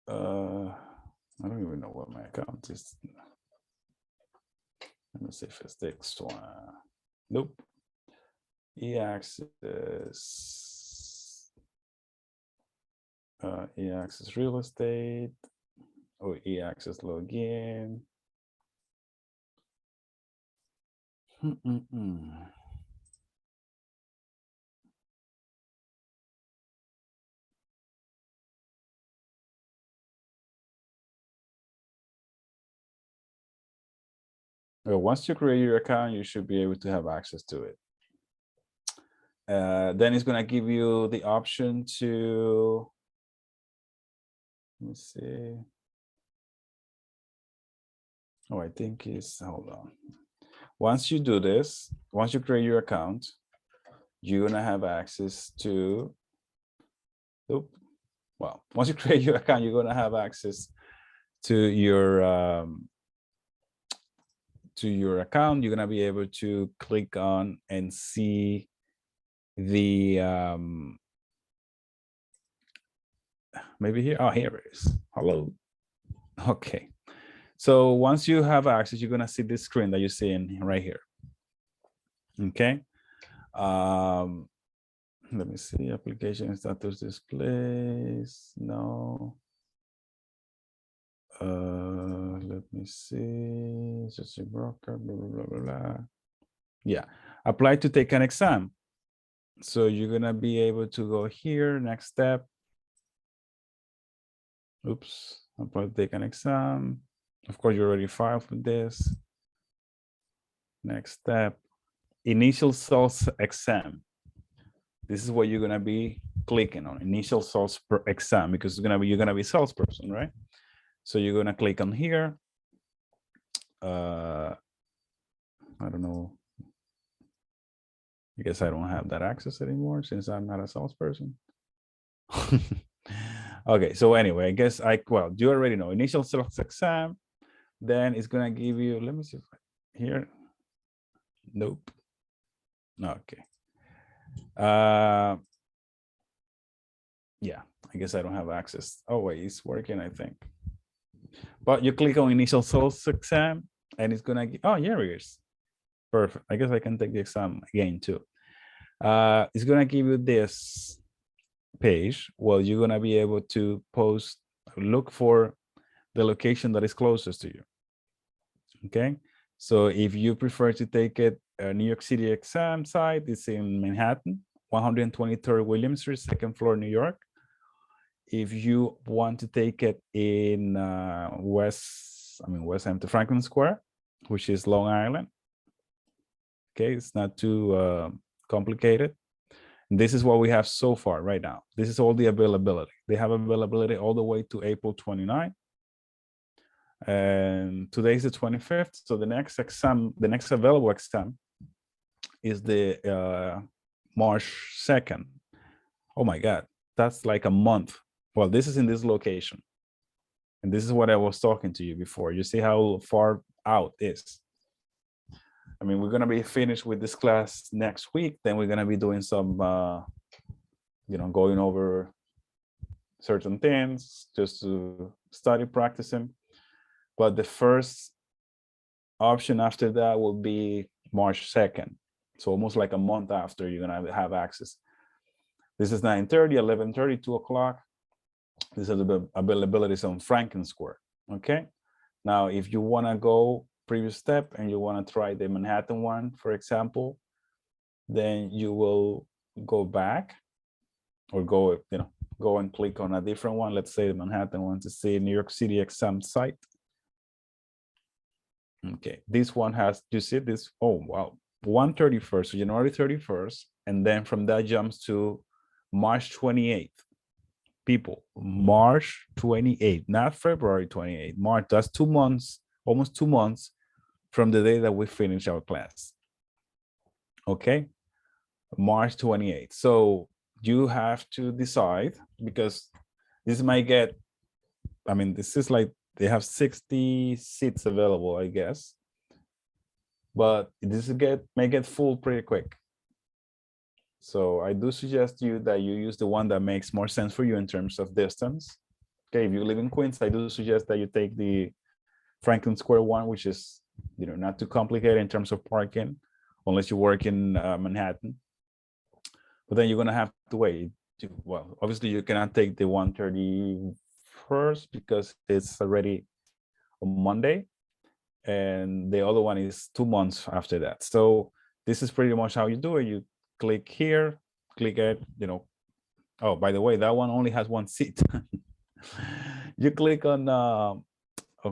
I don't even know what my account is. Let me see if it's this one. Nope. eAccess. eAccess real estate. Oh, eAccess login. Well, once you create your account, you should be able to have access to it. Then it's going to give you the option to, let me see. Oh, I think it's, hold on. Once you do this, once you create your account, you're going to have access to, well, once you create your account, you're going to have access to your account. You're going to be able to click on and see the maybe here. Oh, here it is. Hello. Okay, so once you have access, you're going to see this screen that you're seeing right here. Okay, let me see, application status displays. No. Let me see, just a broker, blah, blah, blah, blah. Yeah, apply to take an exam. So you're gonna be able to go here, next step. Oops, apply to take an exam. Of course, you already filed for this. Next step, initial sales exam. This is what you're gonna be clicking on, initial sales exam, because you're gonna be a salesperson, right? So you're gonna click on here. I don't know. I guess I don't have that access anymore since I'm not a salesperson. Okay, so anyway, I guess well, you already know, initial sales exam. Then it's gonna give you, let me see if here. Nope. Okay. Yeah, I guess I don't have access. Oh wait, it's working, I think. But you click on initial sales exam and it's gonna give, oh, here it is. Perfect. I guess I can take the exam again too. It's gonna give you this page. Well, you're gonna be able to look for the location that is closest to you. Okay, so if you prefer to take it, New York City exam site is in Manhattan, 123rd William Street, second floor, New York. If you want to take it in West Hampton, Franklin Square, which is Long Island. Okay, it's not too complicated. And this is what we have so far right now. This is all the availability. They have availability all the way to April 29. And today's the 25th. So the next exam, the next available exam is the March 2nd. Oh my God, that's like a month. Well, this is in this location. And this is what I was talking to you before. You see how far out it is. I mean, we're going to be finished with this class next week. Then we're going to be doing some, going over certain things just to study, practicing. But the first option after that will be March 2nd. So almost like a month after you're going to have access. This is 9:30, 11:30, 2 o'clock. This is the availability on Franklin Square. Okay. Now, if you want to go previous step and you want to try the Manhattan one, for example, then you will go back or go and click on a different one. Let's say the Manhattan one to see New York City exam site. Okay, this one has, you see this? Oh, wow. 131st, so January 31st. And then from that jumps to March 28th. People, March 28th, not February 28th, March, that's 2 months, almost 2 months from the day that we finish our class. Okay, March 28th. So you have to decide, because this might get, I mean, this is like, they have 60 seats available, I guess. But this may get full pretty quick. So I do suggest you that you use the one that makes more sense for you in terms of distance. Okay, if you live in Queens, I do suggest that you take the Franklin Square one, which is, not too complicated in terms of parking, unless you work in Manhattan. But then you're gonna have to wait. Well, obviously you cannot take the 131st because it's already on Monday, and the other one is 2 months after that. So this is pretty much how you do it. You click here, click it, oh, by the way, that one only has 1 seat. You click on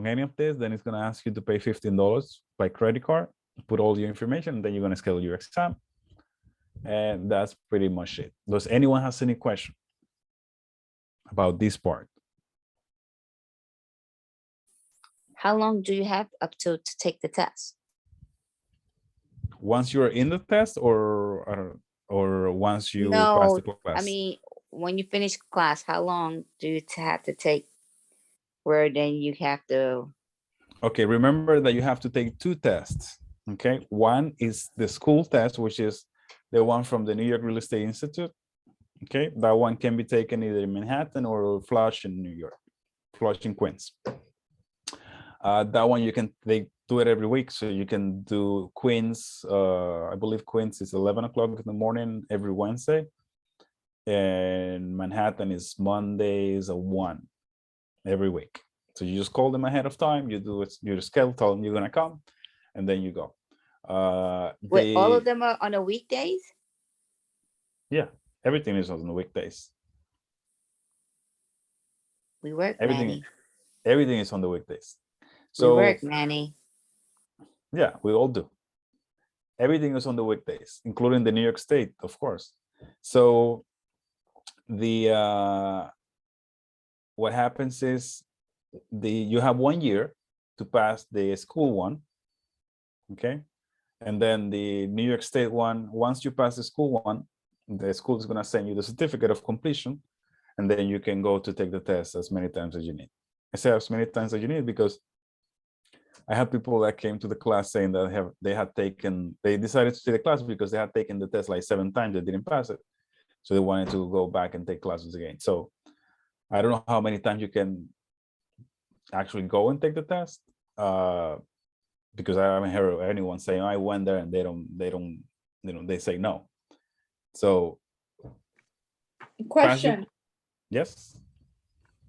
any of this, then it's going to ask you to pay $15 by credit card, put all your information, and then you're going to schedule your exam. And that's pretty much it. Does anyone has any question about this part? How long do you have up to take the test? Once you're in the test, or once you pass the class? I mean, when you finish class, how long do you have to take where then you have to? Okay, remember that you have to take 2 tests. Okay, one is the school test, which is the one from the New York Real Estate Institute. Okay, that one can be taken either in Manhattan or Flushing, New York, Flushing, Queens. That one they do it every week, so you can do Queens. I believe Queens is 11 o'clock in the morning every Wednesday, and Manhattan is Mondays at 1 every week. So you just call them ahead of time. You do it, you schedule, tell them you're gonna come, and then you go. Wait, all of them are on the weekdays? Yeah, everything is on the weekdays. We work, everything. Manny. Everything is on the weekdays. So we work, Manny. Yeah, we all do. Everything is on the weekdays, including the New York State, of course. So what happens is you have 1 year to pass the school one, okay? And then the New York State one, once you pass the school one, the school is gonna send you the certificate of completion, and then you can go to take the test as many times as you need. I say as many times as you need because I had people that came to the class saying that they decided to take the class because they had taken the test like 7 times, they didn't pass it. So they wanted to go back and take classes again. So I don't know how many times you can actually go and take the test, because I haven't heard anyone saying I went there and they say no. So question. Yes.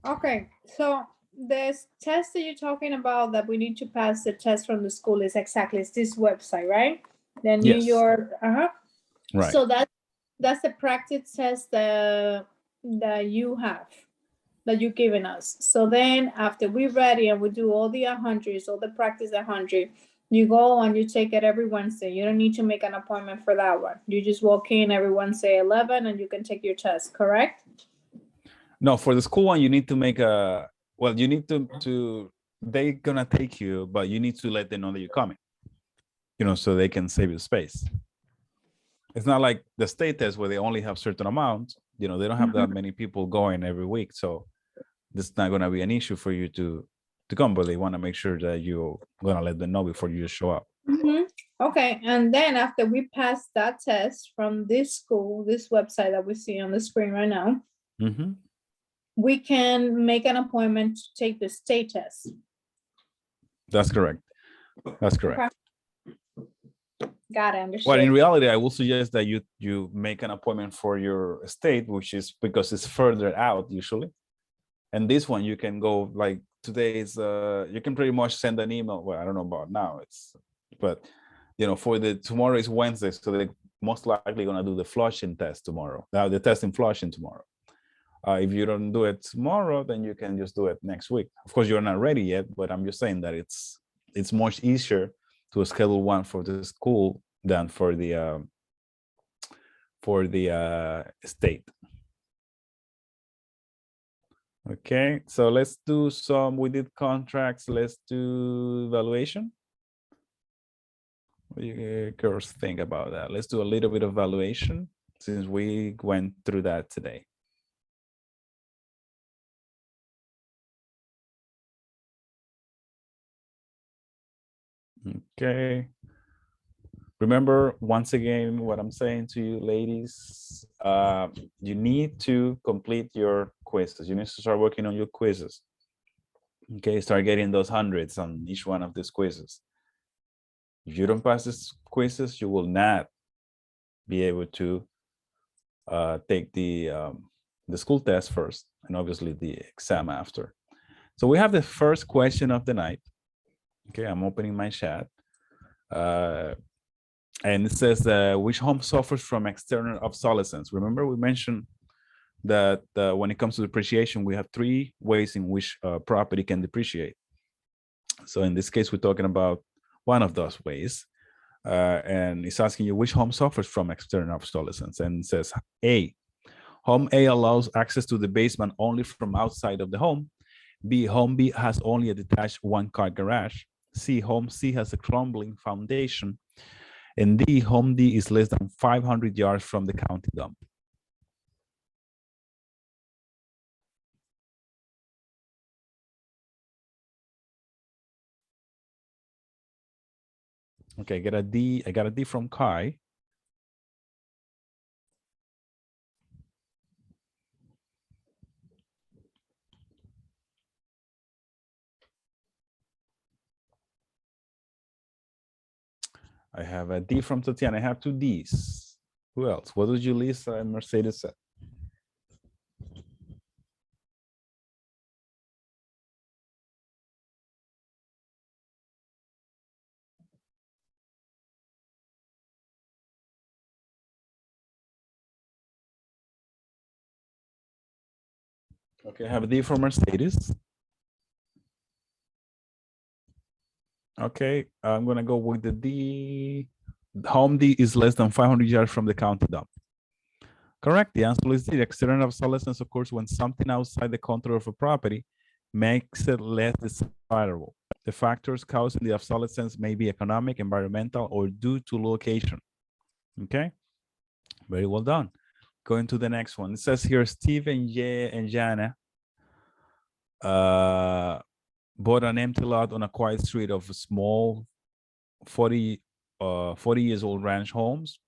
Okay, so this test that you're talking about that we need to pass the test from the school is exactly, it's this website, right? The New Yes. York, Right. So that's the practice test that you have, that you're giving us. So then after we're ready and we do all the 100s, all the practice 100, you go and you take it every Wednesday. You don't need to make an appointment for that one. You just walk in every Wednesday 11 and you can take your test, correct? No, for the school one, you need to make a, well, you need to they're gonna take you, but you need to let them know that you're coming, you know, so they can save you space. It's not like the state test where they only have certain amounts, you know, they don't have that many people going every week. So this is not gonna be an issue for you to come, but they wanna make sure that you're gonna let them know before you show up. Okay, and then after we pass that test from this school, this website that we see on the screen right now, we can make an appointment to take the state test. That's correct. That's correct. Got it, understood. Well, in reality, I will suggest that you make an appointment for your state, which is because it's further out usually. And this one you can go like today is you can pretty much send an email. Well, I don't know about now, but you know, for the tomorrow is Wednesday, so they're most likely gonna do the Flushing test tomorrow. Now the test in Flushing tomorrow. If you don't do it tomorrow, then you can just do it next week. Of course, you're not ready yet, but I'm just saying that it's much easier to schedule one for the school than for the state. Okay, so let's do some, we did contracts, let's do valuation. What do you girls think about that? Let's do a little bit of valuation since we went through that today. Okay. Remember, once again, what I'm saying to you, ladies, you need to complete your quizzes. You need to start working on your quizzes. Okay, start getting those hundreds on each one of these quizzes. If you don't pass these quizzes, you will not be able to take the school test first, and obviously the exam after. So we have the first question of the night. Okay, I'm opening my chat. And it says, which home suffers from external obsolescence? Remember, we mentioned that when it comes to depreciation, we have 3 ways in which property can depreciate. So in this case, we're talking about one of those ways. And it's asking you which home suffers from external obsolescence. And it says, A, home A allows access to the basement only from outside of the home. B, home B has only a detached 1-car garage. C, home C has a crumbling foundation. And D, home D is less than 500 yards from the county dump. Okay, I got a D. I got a D from Kai. I have a D from Tatiana. I have 2 Ds. Who else? What did you, Lisa and Mercedes say? Okay, I have a D from Mercedes. Okay, I'm gonna go with the D. Home D is less than 500 yards from the county dump. Correct. The answer is D. External obsolescence occurs when something outside the control of a property makes it less desirable. The factors causing the obsolescence may be economic, environmental, or due to location. Okay, very well done. Going to the next one. It says here, Steve and Jana bought an empty lot on a quiet street of a small 40 years old ranch homes.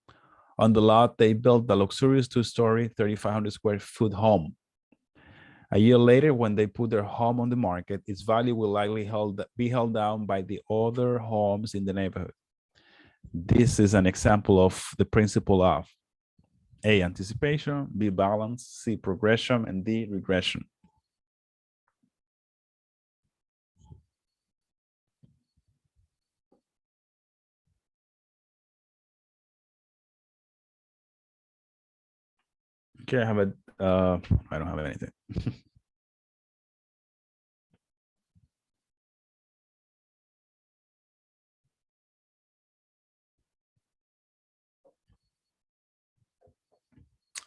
On the lot, they built the luxurious 2-story, 3,500 square foot home. A year later, when they put their home on the market, its value will likely be held down by the other homes in the neighborhood. This is an example of the principle of A, anticipation, B, balance, C, progression, and D, regression. Okay, I have a, I don't have anything.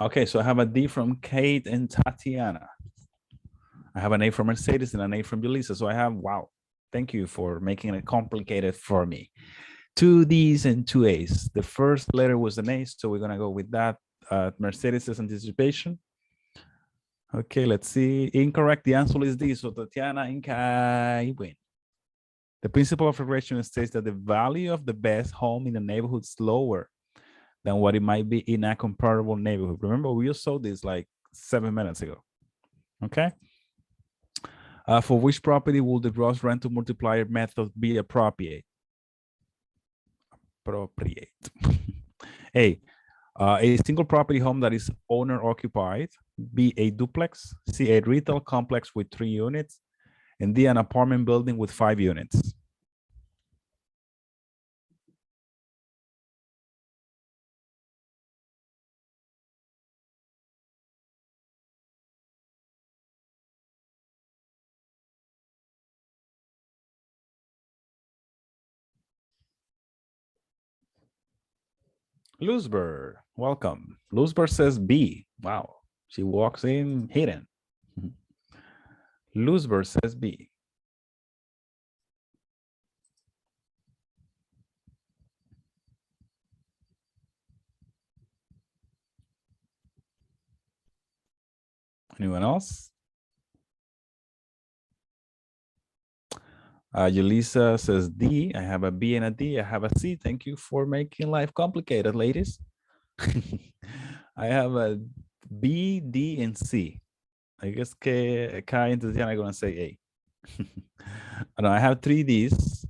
Okay, so I have a D from Kate and Tatiana. I have an A from Mercedes and an A from Julissa. So I have, wow, thank you for making it complicated for me. 2 Ds and 2 A's. The first letter was an A, so we're gonna go with that. Mercedes' anticipation. Okay, let's see. Incorrect. The answer is D. So Tatiana and Kai win. The principle of regression states that the value of the best home in a neighborhood is lower than what it might be in a comparable neighborhood. Remember, we just saw this like 7 minutes ago. Okay. For which property will the gross rental multiplier method be appropriate? A, a single property home that is owner occupied. B, a duplex. C, a retail complex with 3 units. And D, an apartment building with 5 units. Luzber, welcome. Luzber says B. Wow, she walks in hidden. Luzber says B. Anyone else? Julissa says D. I have a B and a D. I have a C. Thank you for making life complicated, ladies. I have a B, D, and C. I guess Kai and Tatiana are going to say A. No, I have 3 Ds.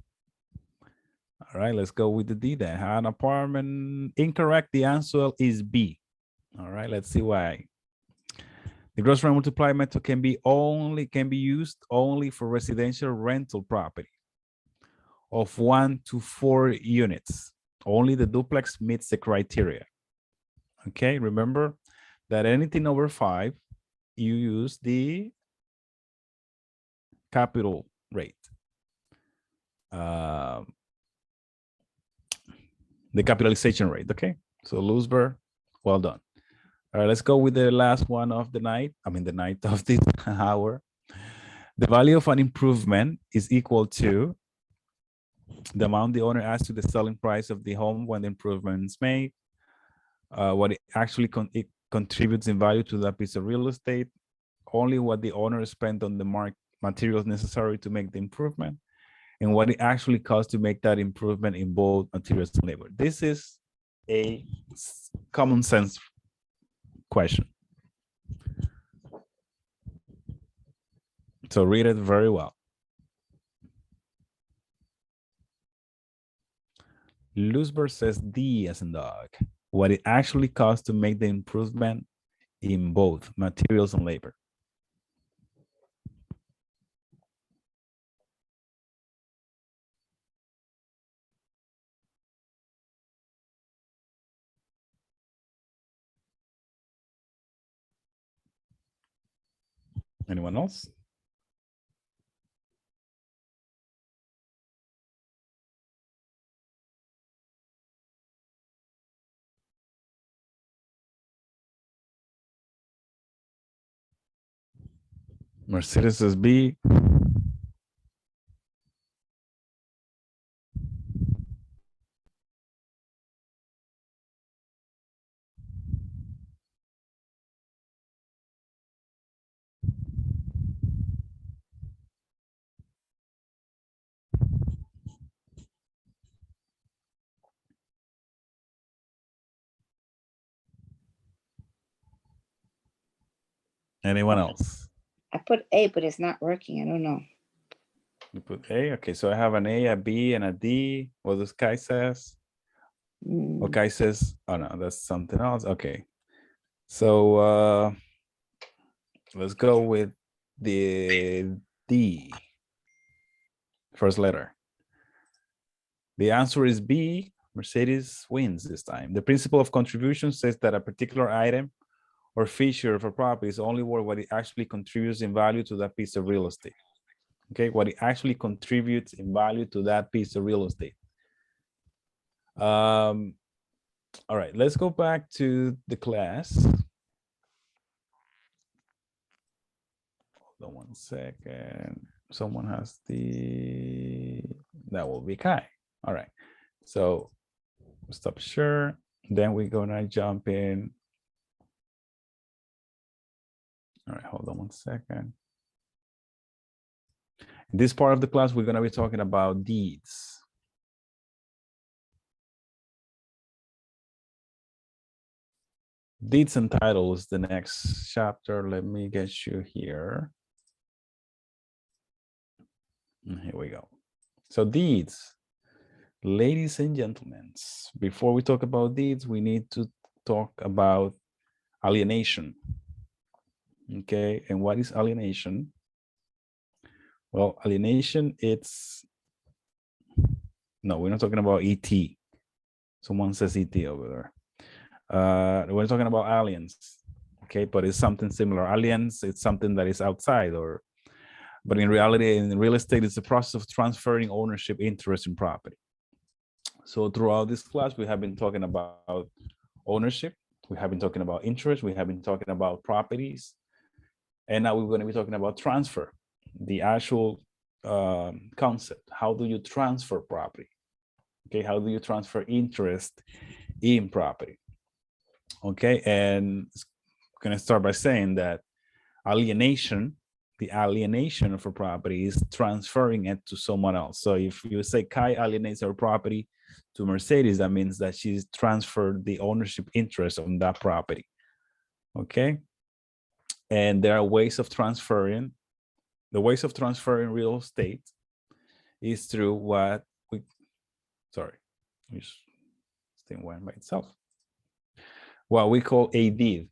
All right, let's go with the D then. An apartment. Incorrect. The answer is B. All right, let's see why. The gross rent multiplier method can be used only for residential rental property of 1 to 4 units. Only the duplex meets the criteria. Okay, remember that anything over 5, you use the capital rate. The capitalization rate, okay? So Luzber, well done. All right, let's go with the last one of the night. I mean, the night of this hour. The value of an improvement is equal to the amount the owner adds to the selling price of the home when the improvement is made, what it actually contributes in value to that piece of real estate, only what the owner spent on the materials necessary to make the improvement, and what it actually costs to make that improvement in both materials and labor. This is a common sense question. So read it very well. Luzber says D as in dog. What it actually costs to make the improvement in both materials and labor. Anyone else? Mercedes says B. Anyone else? I put A, but it's not working. I don't know. You put A. Okay, so I have an A, a B, and a D. What this Kai says? What Kai says? Oh no, that's something else. Okay. So let's go with the D. First letter. The answer is B. Mercedes wins this time. The principle of contribution says that a particular item or feature of a property is only worth what it actually contributes in value to that piece of real estate. Okay, what it actually contributes in value to that piece of real estate. All right, let's go back to the class. Hold on one second. Someone has that will be Kai. All right, so stop share. Then we're gonna jump in. All right, hold on one second. In this part of the class, we're gonna be talking about deeds. Deeds and titles, the next chapter. Let me get you here. And here we go. So deeds, ladies and gentlemen, before we talk about deeds, we need to talk about alienation. Okay, and what is alienation? Well, alienation, no, we're not talking about ET. Someone says ET over there. We're talking about aliens, okay, but it's something similar. Aliens, it's something that is outside, but in reality, in real estate, it's the process of transferring ownership interest in property. So throughout this class, we have been talking about ownership, we have been talking about interest, we have been talking about properties, and now we're going to be talking about transfer, the actual concept. How do you transfer property? Okay, how do you transfer interest in property? Okay, and I'm going to start by saying that alienation, the alienation of a property is transferring it to someone else. So if you say Kai alienates her property to Mercedes, that means that she's transferred the ownership interest on that property. Okay, and there are ways of transferring. The ways of transferring real estate is through what we, this thing went by itself. What we call a deed.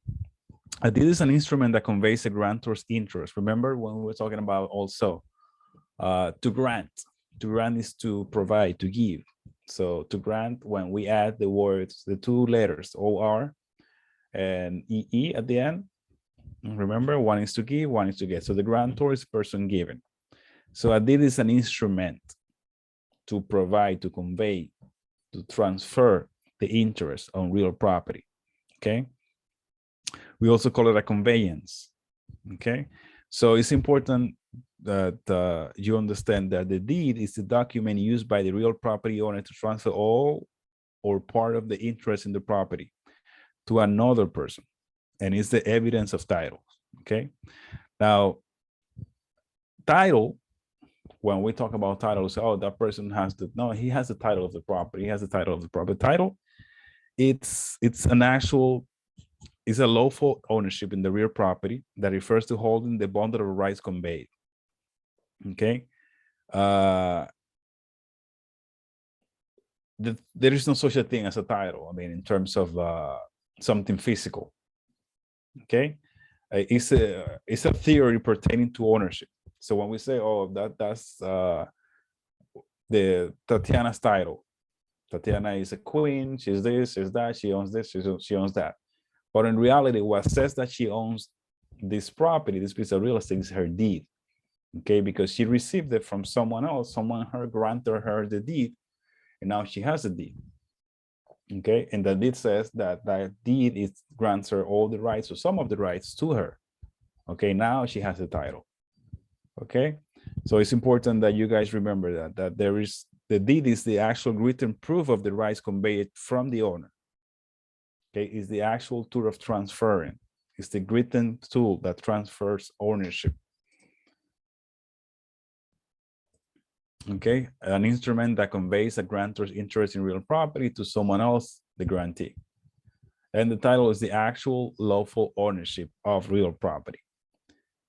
A deed is an instrument that conveys a grantor's interest. Remember when we were talking about also to grant. To grant is to provide, to give. So to grant, when we add the words, the two letters OR and EE at the end, remember, one is to give, one is to get. So the grantor is person given. So a deed is an instrument to provide, to convey, to transfer the interest on real property. Okay. We also call it a conveyance. Okay. So it's important that you understand that the deed is the document used by the real property owner to transfer all or part of the interest in the property to another person. And it's the evidence of title. Okay. Now, title, when we talk about title, we say, oh, that person has the, no, he has the title of the property. He has the title of the property. Title, it's an actual, it's a lawful ownership in the real property that refers to holding the bundle of rights conveyed. Okay. There is no such a thing as a title. I mean, in terms of something physical. Okay. It's a theory pertaining to ownership. So when we say, oh, that's the Tatiana's title. Tatiana is a queen, she's this, she's that, she owns this, she owns that. But in reality, what says that she owns this property, this piece of real estate, is her deed. Okay, because she received it from someone else, someone granted her the deed, and now she has a deed. Okay, and the deed says that that deed grants her all the rights, or some of the rights to her. Okay, now she has a title. Okay, so it's important that you guys remember that there is, the deed is the actual written proof of the rights conveyed from the owner. Okay, is the actual tool of transferring. It's the written tool that transfers ownership. Okay, an instrument that conveys a grantor's interest in real property to someone else, the grantee. And the title is the actual lawful ownership of real property.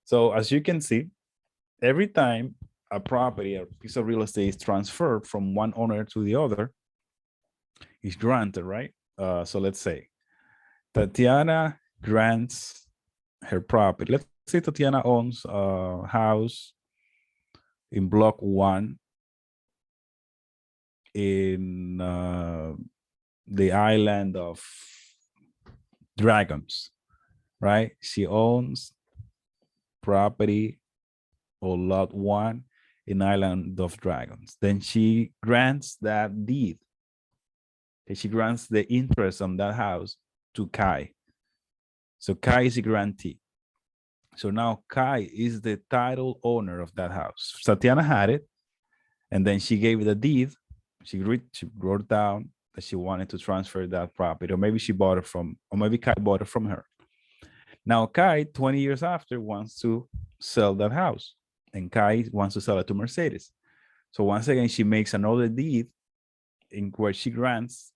So as you can see, every time a property, a piece of real estate is transferred from one owner to the other, is granted, right? So let's say Tatiana grants her property. Let's say Tatiana owns a house in block 1 in the island of Dragons. right? She owns property or lot 1 in Island of Dragons. Then she grants that deed. Okay, she grants the interest on that house to Kai. So Kai is a grantee. So now Kai is the title owner of that house. Tatiana had it, and then she gave the deed. She wrote down that she wanted to transfer that property, or maybe she bought it from, or maybe Kai bought it from her. Now Kai, 20 years after, wants to sell that house, and Kai wants to sell it to Mercedes. So once again, she makes another deed in where she grants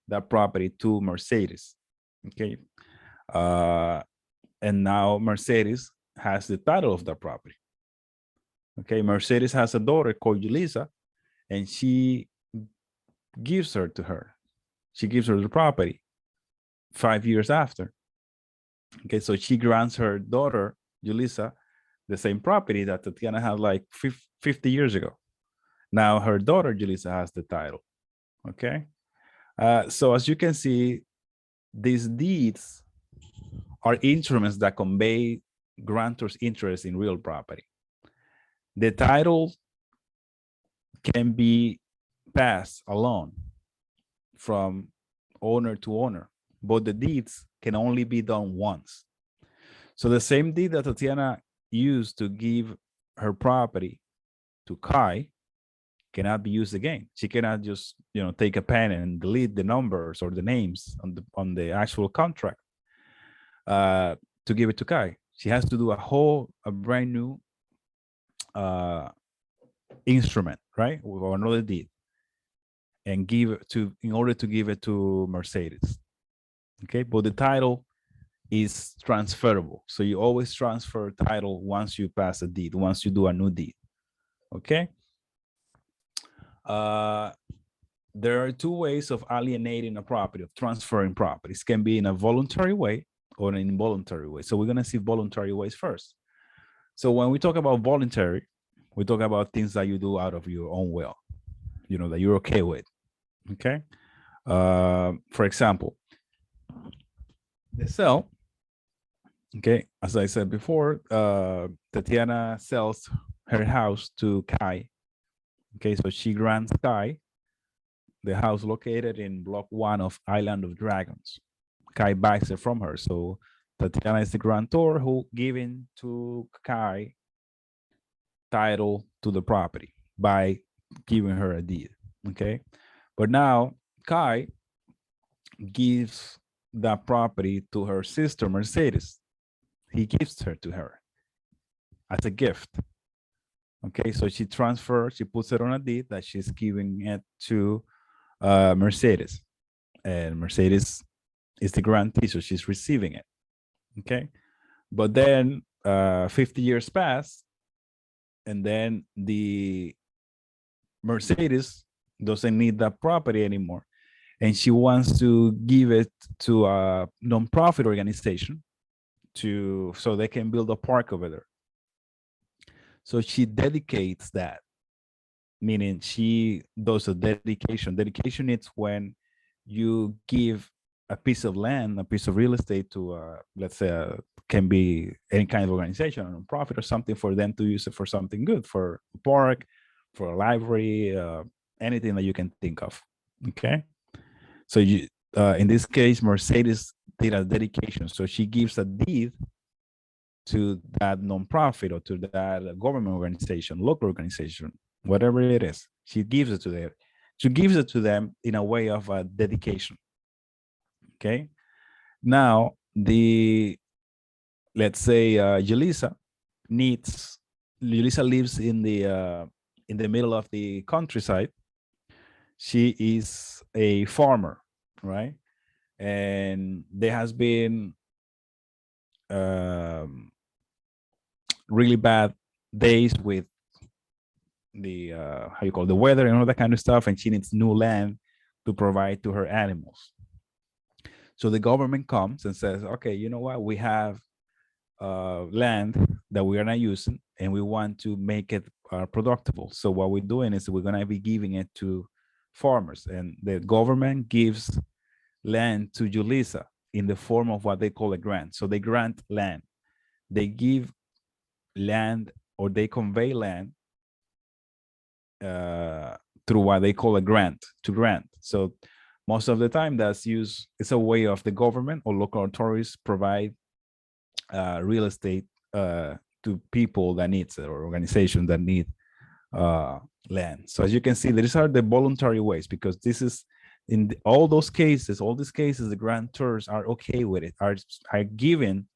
that property to Mercedes. Okay. And now Mercedes has the title of that property. Okay. Mercedes has a daughter called Julissa, and she gives her to her. She gives her the property 5 years after. Okay. So she grants her daughter, Julissa, the same property that Tatiana had like 50 years ago. Now her daughter, Julissa, has the title. Okay. So as you can see, these deeds are instruments that convey grantor's interest in real property. The title can be passed alone from owner to owner, but the deeds can only be done once. So the same deed that Tatiana used to give her property to Kai cannot be used again. She cannot just, take a pen and delete the numbers or the names on the actual contract to give it to Kai. She has to do a brand new instrument, right, or another deed, and give it in order to give it to Mercedes. Okay, but the title is transferable, so you always transfer title once you pass a deed, once you do a new deed. Okay. There are two ways of alienating a property, of transferring properties. Can be in a voluntary way or an involuntary way. So we're going to see voluntary ways first. So when we talk about voluntary, we talk about things that you do out of your own will, that you're okay with. Okay. For example, the sale. Okay. As I said before, Tatiana sells her house to Kai. Okay. So she grants Kai the house located in block 1 of Island of Dragons. Kai buys it from her. So Tatiana is the grantor who giving to Kai title to the property by giving her a deed. Okay. But now Kai gives that property to her sister, Mercedes. He gives her to her as a gift. Okay. So she puts it on a deed that she's giving it to Mercedes, and Mercedes is the grantee, so she's receiving it. Okay. But then 50 years pass, and then the Mercedes doesn't need that property anymore, and she wants to give it to a nonprofit organization so they can build a park over there. So she dedicates that, meaning she does a dedication. Dedication is when you give a piece of land, a piece of real estate to, let's say, can be any kind of organization, a nonprofit or something, for them to use it for something good, for a park, for a library, anything that you can think of. Okay. So in this case, Mercedes did a dedication. So she gives a deed to that nonprofit or to that government organization, local organization, whatever it is. She gives it to them. She gives it to them in a way of a dedication. Okay. Now let's say Julissa lives in the middle of the countryside. She is a farmer, right? And there has been really bad days with the the weather and all that kind of stuff, and she needs new land to provide to her animals. So the government comes and says, okay, you know what, we have land that we are not using and we want to make it productive. So what we're doing is we're going to be giving it to farmers, and the government gives land to Julissa in the form of what they call a grant. So they grant land. They give land, or they convey land through what they call a grant, to grant. So most of the time that's used, it's a way of the government or local authorities provide real estate to people that needs it, or organizations that need land. So as you can see, these are the voluntary ways, because this is in all these cases, the grantors are okay with it, are giving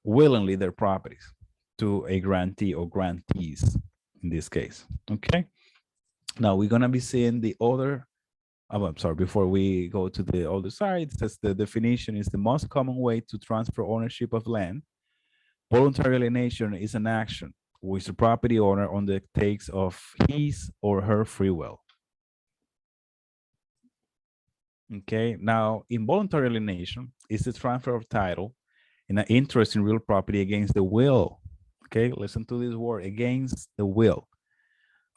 willingly their properties to a grantee or grantees in this case. Okay. Now we're gonna be seeing the other. Oh, I'm sorry. Before we go to the other side, it says the definition is the most common way to transfer ownership of land. Voluntary alienation is an action which the property owner undertakes of his or her free will. Okay. Now, involuntary alienation is the transfer of title and an interest in real property against the will. Okay. Listen to this word: against the will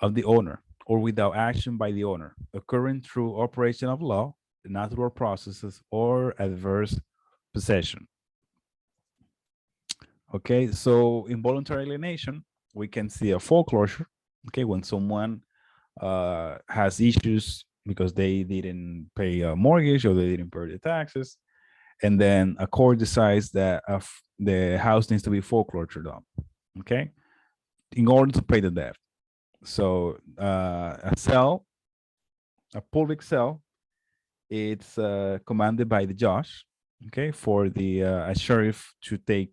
of the owner, or without action by the owner, occurring through operation of law, natural processes, or adverse possession. Okay, so involuntary alienation, we can see a foreclosure. Okay, when someone has issues because they didn't pay a mortgage or they didn't pay the taxes, and then a court decides that the house needs to be foreclosed on. Okay, in order to pay the debt. So a public sale, it's commanded by the judge, okay, for the a sheriff to take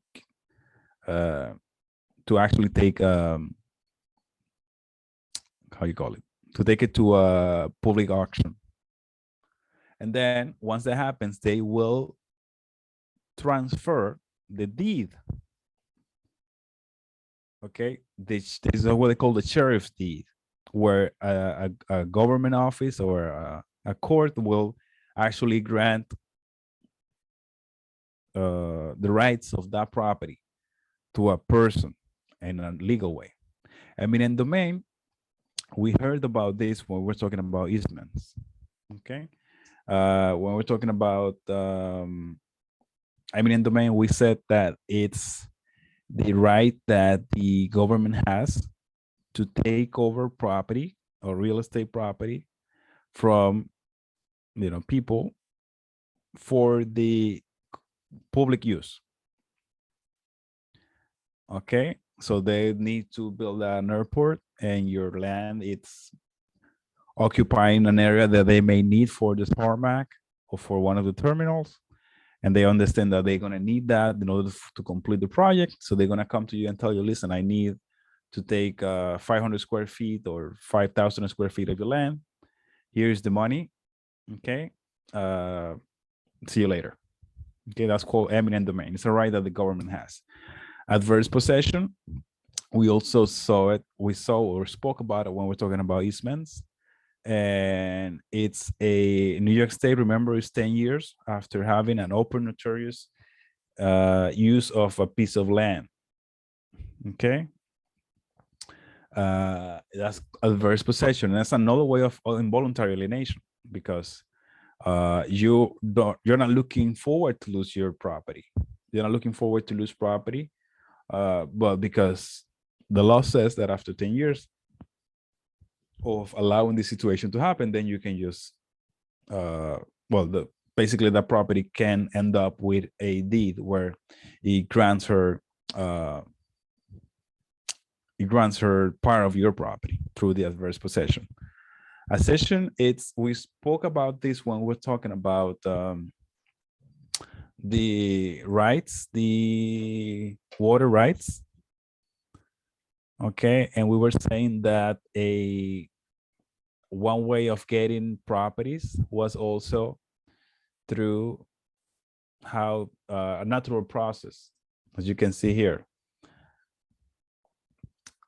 to actually take how you call it, to take it to a public auction. And then once that happens, they will transfer the deed. Okay, this is what they call the sheriff's deed, where a government office or a court will actually grant the rights of that property to a person in a legal way. Eminent domain, we heard about this when we're talking about easements. Okay, when we're talking about eminent domain, we said that it's the right that the government has to take over property or real estate property from people for the public use. Okay, so they need to build an airport, and your land, it's occupying an area that they may need for the tarmac or for one of the terminals, and they understand that they're going to need that in order to complete the project. So they're going to come to you and tell you, listen, I need to take 500 square feet or 5,000 square feet of your land. Here's the money. Okay, see you later. Okay, that's called eminent domain. It's a right that the government has. Adverse possession, we also saw or spoke about it when we're talking about easements. And it's a New York State, remember, it's 10 years after having an open notorious use of a piece of land. Okay, that's adverse possession. That's another way of involuntary alienation, because you're not looking forward to lose your property. You're not looking forward to lose property, but because the law says that after 10 years of allowing this situation to happen, then you can just basically that property can end up with a deed where it grants her part of your property through the adverse possession. Accession, we spoke about this when we're talking about the rights, the water rights. Okay, and we were saying that one way of getting properties was also through a natural process, as you can see here.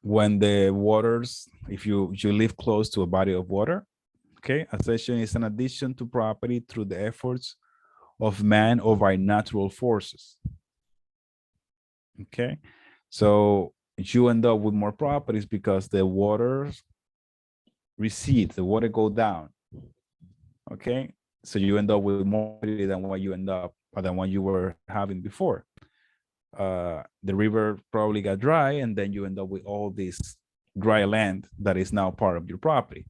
When the waters, if you live close to a body of water, okay, accession is an addition to property through the efforts of man or by natural forces. Okay, so you end up with more properties because the waters recede, the water go down. Okay, so you end up with more than what you end up than what you were having before. The river probably got dry, and then you end up with all this dry land that is now part of your property.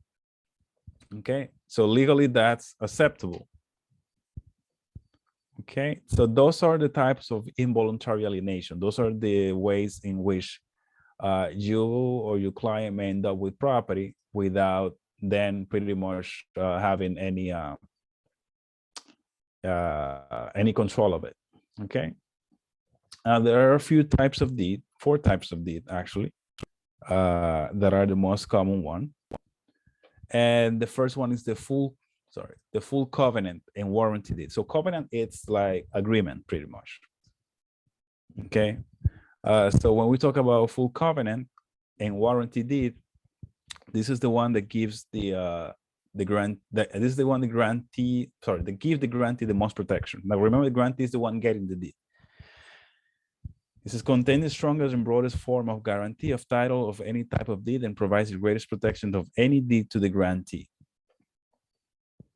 Okay, so legally that's acceptable. Okay, so those are the types of involuntary alienation. Those are the ways in which you or your client may end up with property without then pretty much having any control of it. Okay, there are a few types of deed, 4 types of deed actually, that are the most common one. And the first one is the full covenant and warranty deed. So covenant, it's like agreement pretty much. Okay, so when we talk about full covenant and warranty deed, this is the one that gives the grant. This is the one the grantee, that give the grantee the most protection. Now remember, the grantee is the one getting the deed. This is contained the strongest and broadest form of guarantee of title of any type of deed and provides the greatest protection of any deed to the grantee.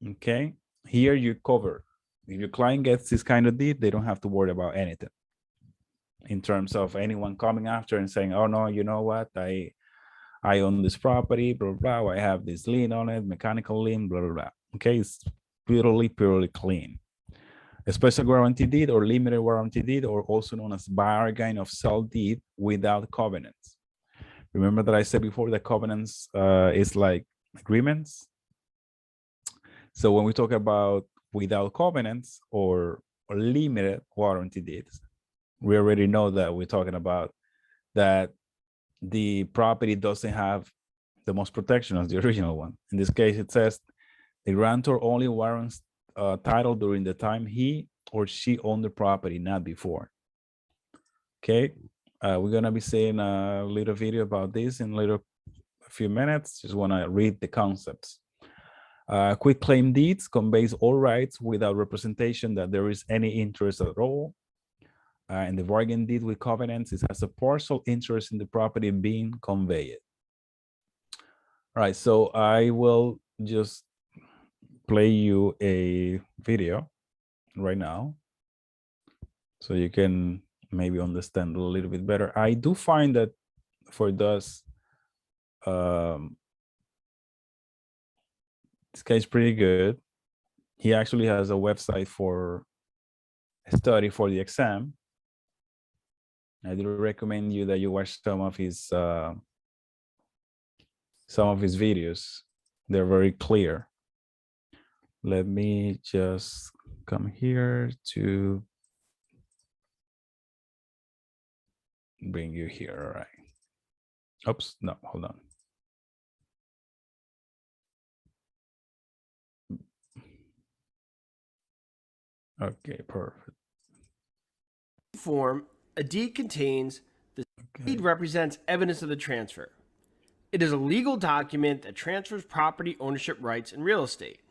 Okay, here you cover. If your client gets this kind of deed, they don't have to worry about anything in terms of anyone coming after and saying, oh no, you know what, I own this property, blah, blah, blah, I have this lien on it, mechanical lien, blah, blah, blah. Okay, it's purely clean. A special warranty deed or limited warranty deed, or also known as bargain of sale deed without covenants. Remember that I said before that covenants is like agreements. So when we talk about without covenants or limited warranty deeds, we already know that we're talking about that the property doesn't have the most protection as the original one. In this case, it says the grantor only warrants title during the time he or she owned the property, not before. Okay, we're gonna be seeing a little video about this in a few minutes. Just want to read the concepts. Quit claim deeds conveys all rights without representation that there is any interest at all. And the bargain deed with covenants, it has a partial interest in the property being conveyed. All right, so I will just play you a video right now so you can maybe understand a little bit better. I do find that for this guy's pretty good. He actually has a website for a study for the exam. I do recommend you that you watch some of his videos. They're very clear. Let me just come here to bring you here. All right. Oops, no, hold on. Okay, perfect. Form, a deed contains the deed represents evidence of the transfer. It is a legal document that transfers property ownership rights in real estate.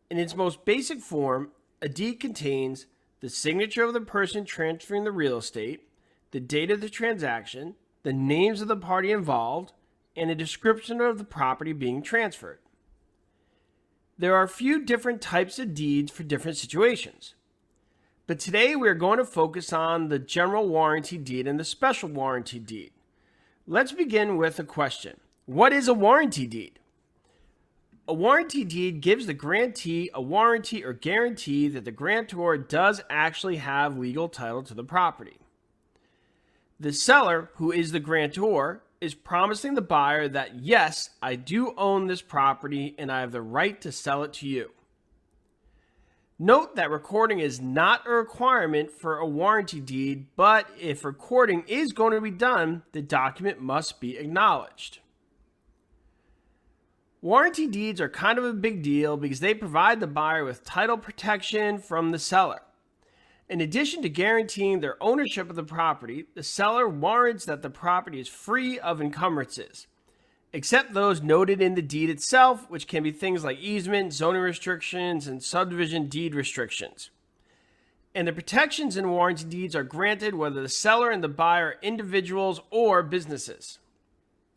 In its most basic form, a deed contains the signature of the person transferring the real estate, the date of the transaction, the names of the party involved, and a description of the property being transferred. There are a few different types of deeds for different situations. But today we are going to focus on the general warranty deed and the special warranty deed. Let's begin with a question. What is a warranty deed? A warranty deed gives the grantee a warranty or guarantee that the grantor does actually have legal title to the property. The seller, who is the grantor, is promising the buyer that, yes, I do own this property and I have the right to sell it to you. Note that recording is not a requirement for a warranty deed, but if recording is going to be done, the document must be acknowledged. Warranty deeds are kind of a big deal because they provide the buyer with title protection from the seller. In addition to guaranteeing their ownership of the property, the seller warrants that the property is free of encumbrances, except those noted in the deed itself, which can be things like easement, zoning restrictions, and subdivision deed restrictions. And the protections in warranty deeds are granted whether the seller and the buyer are individuals or businesses.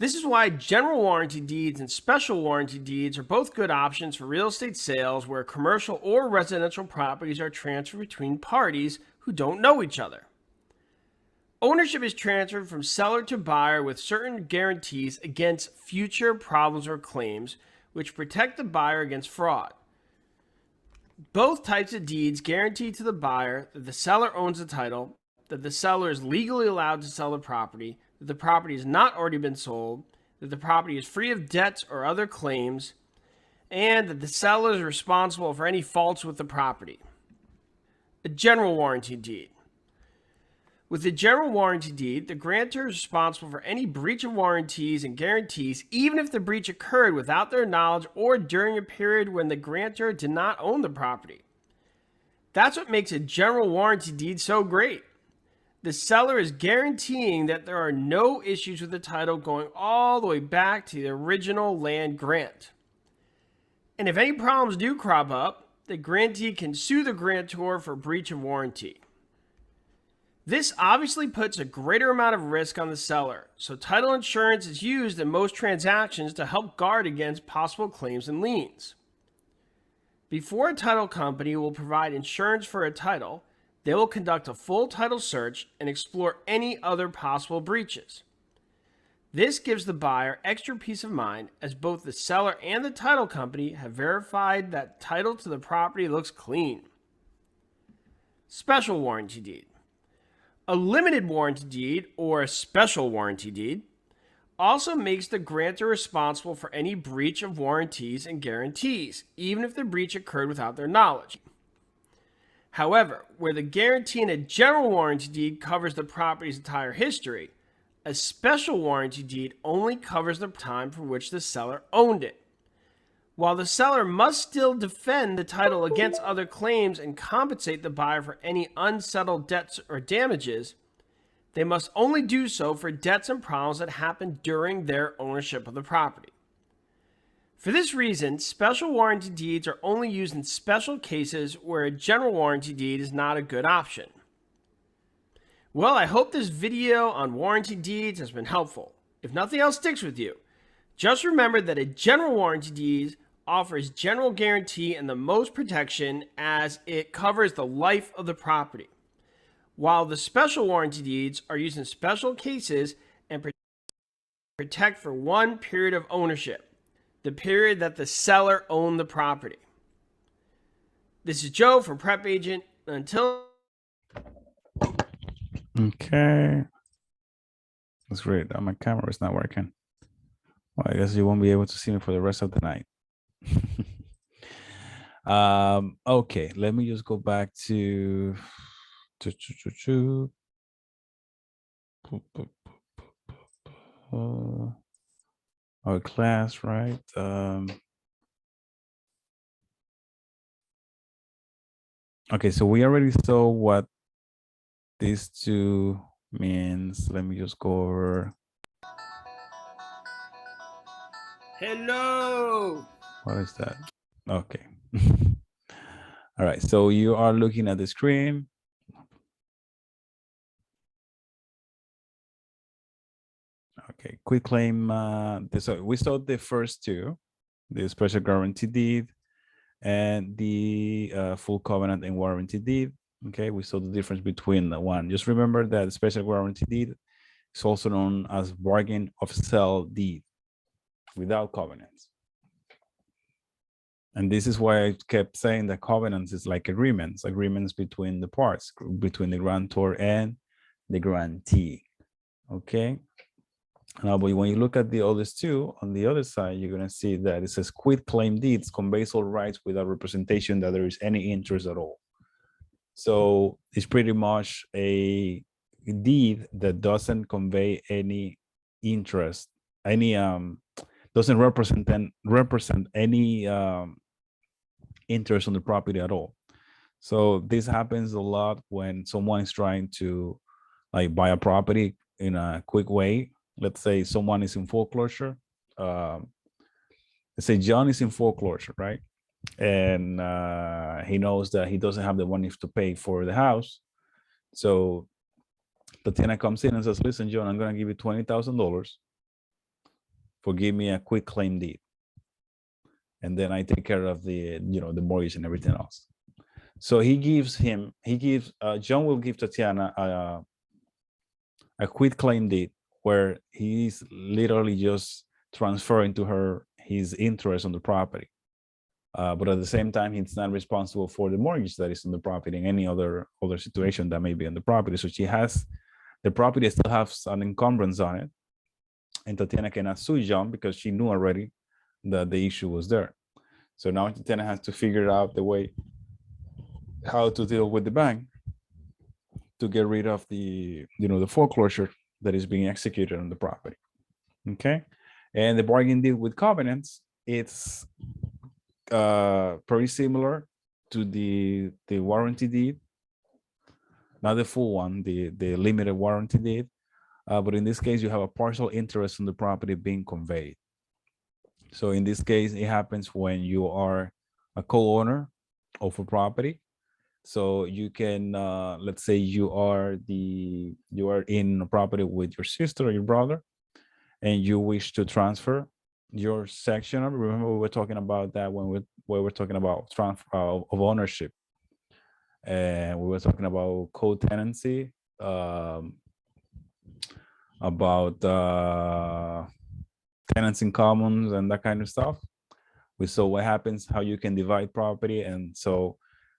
This is why general warranty deeds and special warranty deeds are both good options for real estate sales where commercial or residential properties are transferred between parties who don't know each other. Ownership is transferred from seller to buyer with certain guarantees against future problems or claims, which protect the buyer against fraud. Both types of deeds guarantee to the buyer that the seller owns the title, that the seller is legally allowed to sell the property, that the property has not already been sold, that the property is free of debts or other claims, and that the seller is responsible for any faults with the property. A general warranty deed. With the general warranty deed, the grantor is responsible for any breach of warranties and guarantees, even if the breach occurred without their knowledge or during a period when the grantor did not own the property. That's what makes a general warranty deed so great. The seller is guaranteeing that there are no issues with the title going all the way back to the original land grant. And if any problems do crop up, the grantee can sue the grantor for breach of warranty. This obviously puts a greater amount of risk on the seller, so title insurance is used in most transactions to help guard against possible claims and liens. Before a title company will provide insurance for a title, they will conduct a full title search and explore any other possible breaches. This gives the buyer extra peace of mind as both the seller and the title company have verified that title to the property looks clean. Special warranty deed. A limited warranty deed, or a special warranty deed, also makes the grantor responsible for any breach of warranties and guarantees, even if the breach occurred without their knowledge. However, where the guarantee in a general warranty deed covers the property's entire history, a special warranty deed only covers the time for which the seller owned it. While the seller must still defend the title against other claims and compensate the buyer for any unsettled debts or damages, they must only do so for debts and problems that happened during their ownership of the property. For this reason, special warranty deeds are only used in special cases where a general warranty deed is not a good option. Well, I hope this video on warranty deeds has been helpful. If nothing else sticks with you, just remember that a general warranty deed offers general guarantee and the most protection as it covers the life of the property, while the special warranty deeds are used in special cases and protect for one period of ownership, the period that the seller owned the property. This is Joe from Prep Agent. Until Okay. That's great. My camera is not working. Well, I guess you won't be able to see me for the rest of the night. Okay, let me just go back to our class, right? Okay, so we already saw what these two means. Let me just go over. hello. What is that? Okay. All right, so you are looking at the screen. Okay, quick claim. So we saw the first two, the special guarantee deed and the full covenant and warranty deed. Okay, we saw the difference between the one. Just remember that the special guarantee deed is also known as bargain of sale deed without covenants. And this is why I kept saying that covenants is like agreements between the parts, between the grantor and the grantee. Okay. Now, but when you look at the others two, on the other side, you're going to see that it says quit claim deeds conveys all rights without representation that there is any interest at all. So it's pretty much a deed that doesn't convey any interest, any doesn't represent any interest on the property at all. So this happens a lot when someone is trying to like buy a property in a quick way. Let's say someone is in foreclosure. Let's say John is in foreclosure, right? And he knows that he doesn't have the money to pay for the house. So the tenant comes in and says, listen, John, I'm going to give you $20,000 for give me a quick claim deed. And then I take care of the, the mortgage and everything else. So John will give Tatiana a quit claim deed where he's literally just transferring to her his interest on the property. But at the same time, he's not responsible for the mortgage that is on the property and any other situation that may be on the property. So the property still has an encumbrance on it. And Tatiana cannot sue John because she knew already that the issue was there. So now Tatiana has to figure out the way how to deal with the bank to get rid of the, the foreclosure that is being executed on the property. Okay. And the bargain deed with covenants, it's pretty similar to the warranty deed, not the full one, the limited warranty deed. But in this case, you have a partial interest in the property being conveyed. So in this case, it happens when you are a co-owner of a property. So you can, let's say you are in a property with your sister or your brother, and you wish to transfer your section of. Remember, we were talking about that when we were talking about transfer of ownership, and we were talking about co-tenancy, about tenants in commons and that kind of stuff. We saw what happens, how you can divide property. And so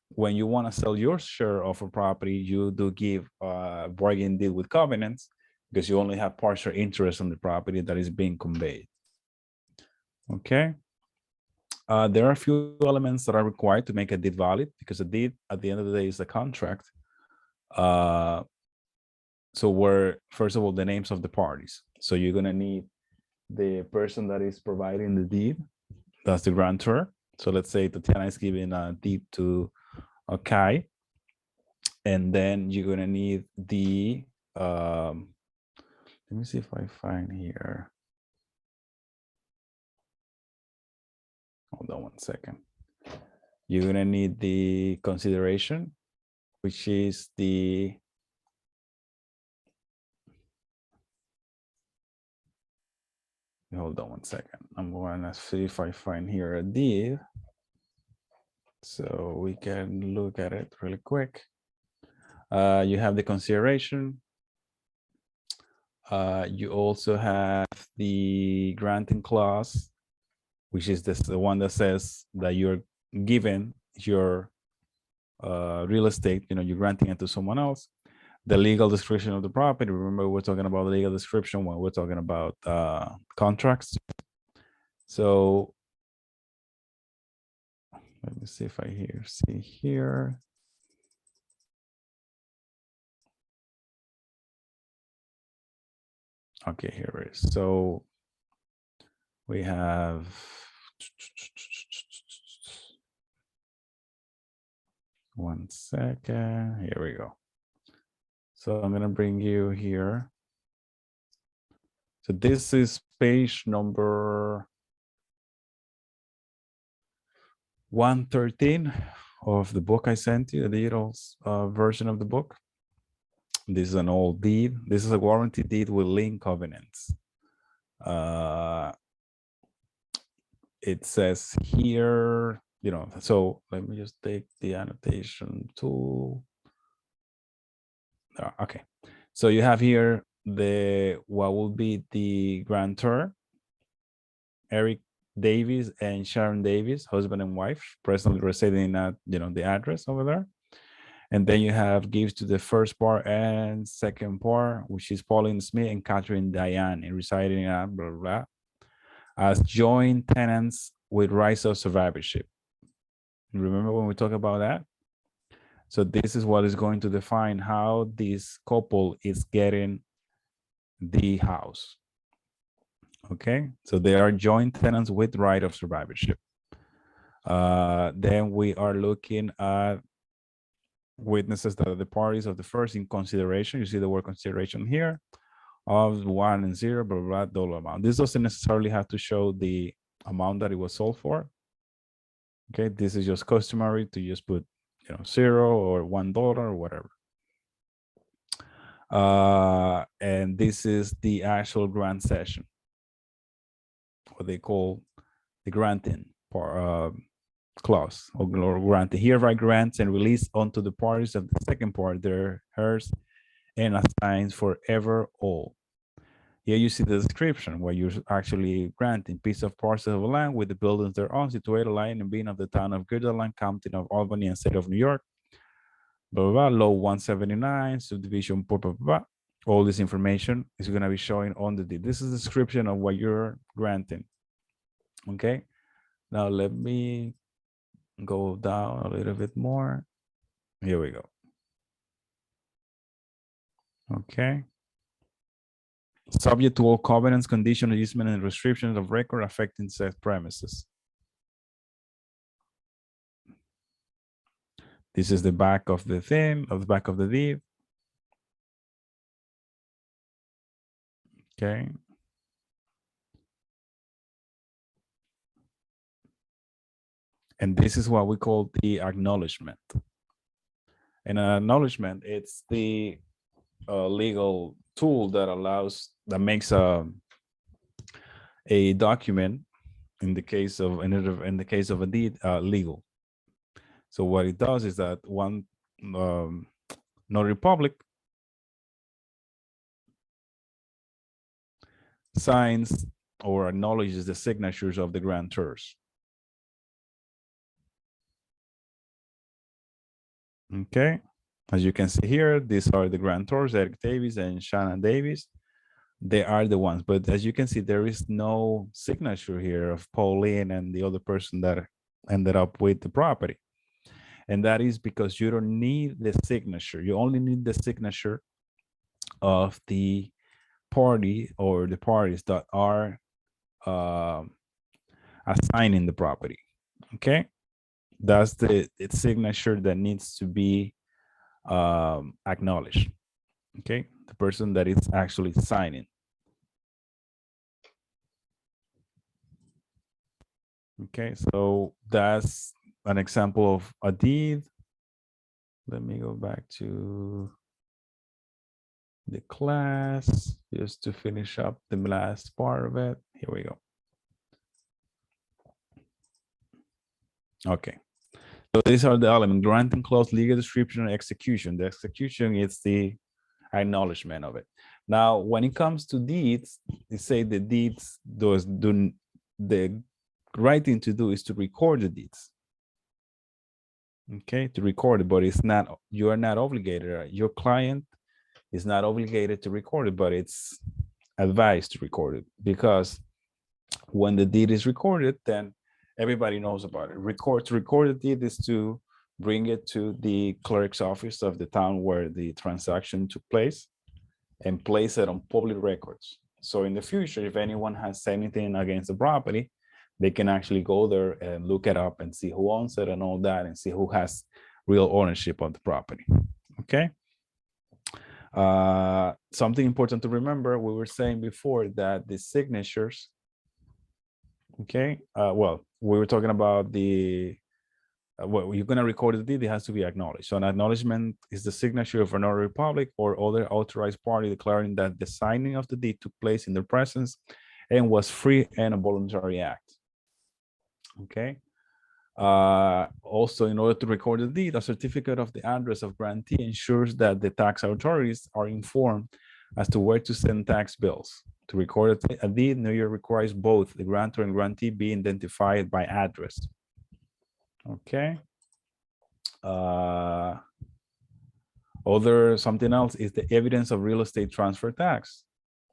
when you want to sell your share of a property, you do give a bargain deed with covenants because you only have partial interest on the property that is being conveyed. Okay. There are a few elements that are required to make a deed valid, because a deed at the end of the day is a contract. So first of all, the names of the parties. So you're going to need the person that is providing the deed, that's the grantor. So let's say Tatiana is giving a deed to Kai, and then you're going to need the, let me see if I find here. Hold on one second. You're going to need the consideration, which is the, hold on one second. I'm going to see if I find here a deed so we can look at it really quick. You have the consideration. You also have the granting clause, which is the one that says that you're given your real estate, you're granting it to someone else. The legal description of the property. Remember, we're talking about the legal description when we're talking about contracts. So let me see if I see here. Okay, here it is. So we have, one second, here we go. So I'm going to bring you here. So this is page number 113 of the book I sent you, the digital version of the book. This is an old deed. This is a warranty deed with lien covenants. It says here, so let me just take the annotation tool. Okay, so you have here what will be the grantor, Eric Davis and Sharon Davis, husband and wife, presently residing at the address over there. And then you have gives to the first part and second part, which is Pauline Smith and Catherine Diane, and residing at blah, blah, blah, as joint tenants with rights of survivorship. Remember when we talk about that? So this is what is going to define how this couple is getting the house. Okay, so they are joint tenants with right of survivorship. Then we are looking at witnesses that are the parties of the first in consideration. You see the word consideration here of 1 and 0, blah, blah, blah, dollar amount. This doesn't necessarily have to show the amount that it was sold for. Okay, this is just customary to just put 0 or $1 or whatever. And this is the actual grant session. what they call the granting clause, or granting hereby grants and release unto the parties of the second part their hers and assigns forever all. Here you see the description where you're actually granting piece of parcel of land with the buildings thereon situated lying and being of the town of Guernsey, county of Albany, and state of New York. Blah, blah, blah, law 179, subdivision, blah, blah, blah. All this information is going to be showing on the deed. This is the description of what you're granting. Okay. Now let me go down a little bit more. Here we go. Okay. Subject to all covenants, conditions, easement, and restrictions of record affecting said premises. This is the back of the thing, of the back of the deed. Okay. And this is what we call the acknowledgement. And an acknowledgement, it's the legal tool that makes a document in the case of a deed legal. So what it does is that one notary public signs or acknowledges the signatures of the grantors. Okay, as you can see here, these are the grantors, Eric Davis and Shannon Davis. They are the ones, but as you can see, there is no signature here of Pauline and the other person that ended up with the property. And that is because you don't need the signature. You only need the signature of the party or the parties that are assigning the property. Okay, that's the signature that needs to be acknowledged. Okay, the person that is actually signing. Okay, so that's an example of a deed. Let me go back to the class just to finish up the last part of it. Here we go. Okay, so these are the elements: granting clause, legal description, and execution. The execution is the acknowledgement of it. Now, when it comes to deeds, they say the deeds the right thing to do is to record the deeds. Okay, to record it, but it's not, you are not obligated. Your client is not obligated to record it, but it's advised to record it, because when the deed is recorded, then everybody knows about it. To record the deed is to bring it to the clerk's office of the town where the transaction took place and place it on public records. So in the future, if anyone has anything against the property, they can actually go there and look it up and see who owns it and all that, and see who has real ownership of the property. Okay. Something important to remember, we were saying before that the signatures, okay, well, we were talking about the well, you're going to record the deed, it has to be acknowledged. So an acknowledgement is the signature of a notary public or other authorized party declaring that the signing of the deed took place in their presence and was free and a voluntary act. Okay. Also, in order to record the deed, a certificate of the address of grantee ensures that the tax authorities are informed as to where to send tax bills. To record a deed, New York requires both the grantor and grantee be identified by address. Okay. Something else is the evidence of real estate transfer tax.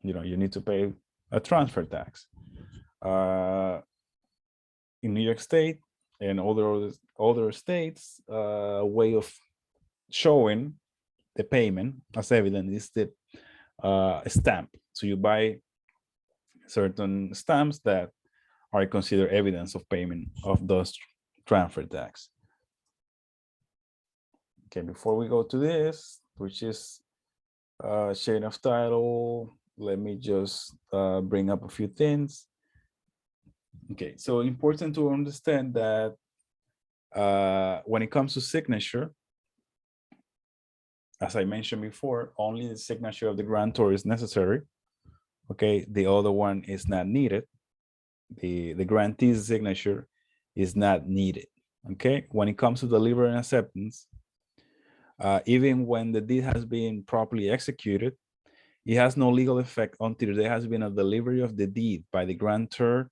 You know, you need to pay a transfer tax. In New York State and other states, a way of showing the payment as evidence is the stamp. So you buy certain stamps that are considered evidence of payment of those transfer tax. Okay, before we go to this, which is chain of title, let me just bring up a few things. Okay, so important to understand that when it comes to signature, as I mentioned before, only the signature of the grantor is necessary. Okay, the other one is not needed. the grantee's signature is not needed. Okay, when it comes to delivery and acceptance, even when the deed has been properly executed, it has no legal effect until there has been a delivery of the deed by the grantor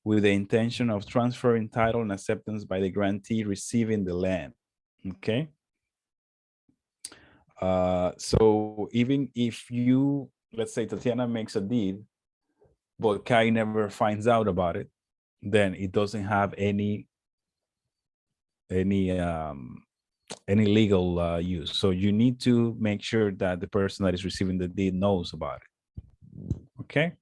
with the intention of transferring title and acceptance by the grantee receiving the land. Okay. So even if you, let's say Tatiana makes a deed, but Kai never finds out about it, then it doesn't have any legal use. So you need to make sure that the person that is receiving the deed knows about it. Okay.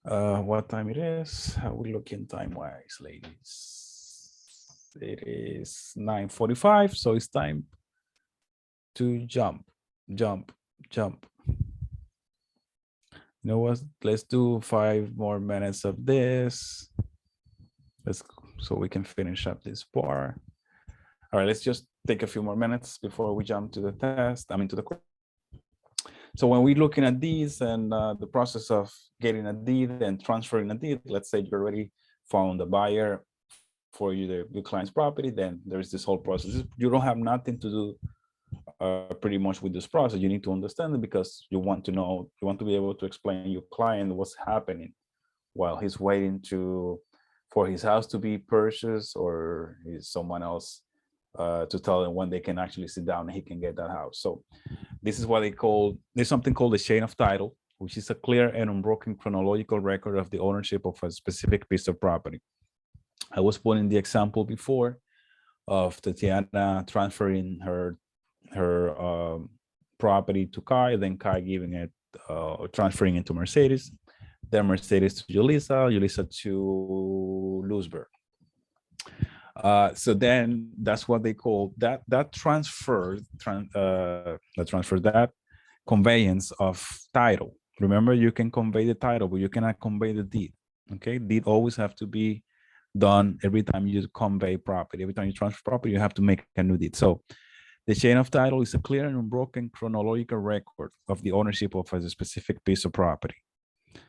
What time it is? How we looking time-wise, ladies? It is 9:45, so it's time to jump. You know what? Let's do 5 more minutes of this. So we can finish up this part. All right, let's just take a few more minutes before we jump to the test. I mean, to the question. So when we're looking at these and the process of getting a deed and transferring a deed, let's say you already found a buyer for your client's property, then there's this whole process. You don't have nothing to do pretty much with this process. You need to understand it because you want to know, you want to be able to explain to your client what's happening while he's waiting for his house to be purchased, or is someone else to tell him when they can actually sit down and he can get that house. So this is what they call, there's something called the chain of title, which is a clear and unbroken chronological record of the ownership of a specific piece of property. I was putting the example before of Tatiana transferring her property to Kai, then Kai giving it, transferring it to Mercedes, then Mercedes to Julissa to Lewisburg. So then that's what they call that conveyance of title. Remember, you can convey the title, but you cannot convey the deed. Okay, deed always have to be done every time you convey property. Every time you transfer property, you have to make a new deed. So the chain of title is a clear and unbroken chronological record of the ownership of a specific piece of property.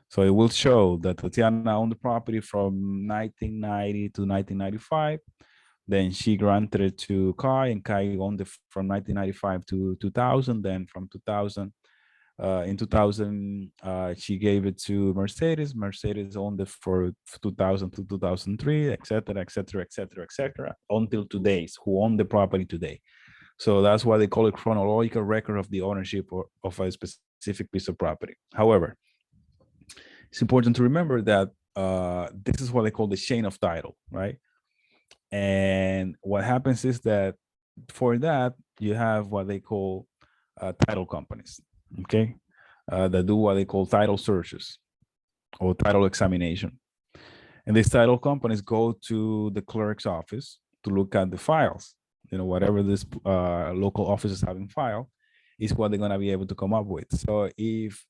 So it will show that Tatiana owned the property from 1990 to 1995. Then she granted it to Kai, and Kai owned it from 1995 to 2000. Then from 2000, in 2000, she gave it to Mercedes. Mercedes owned it for 2000 to 2003, etc., etc., etc., etc., until today's, who own the property today. So that's why they call it chronological record of the ownership of a specific piece of property. However, it's important to remember that this is what they call the chain of title, right? And what happens is that for that, you have what they call title companies, okay? That do what they call title searches or title examination. And these title companies go to the clerk's office to look at the files. You know, whatever this local office is having file is what they're gonna be able to come up with. So if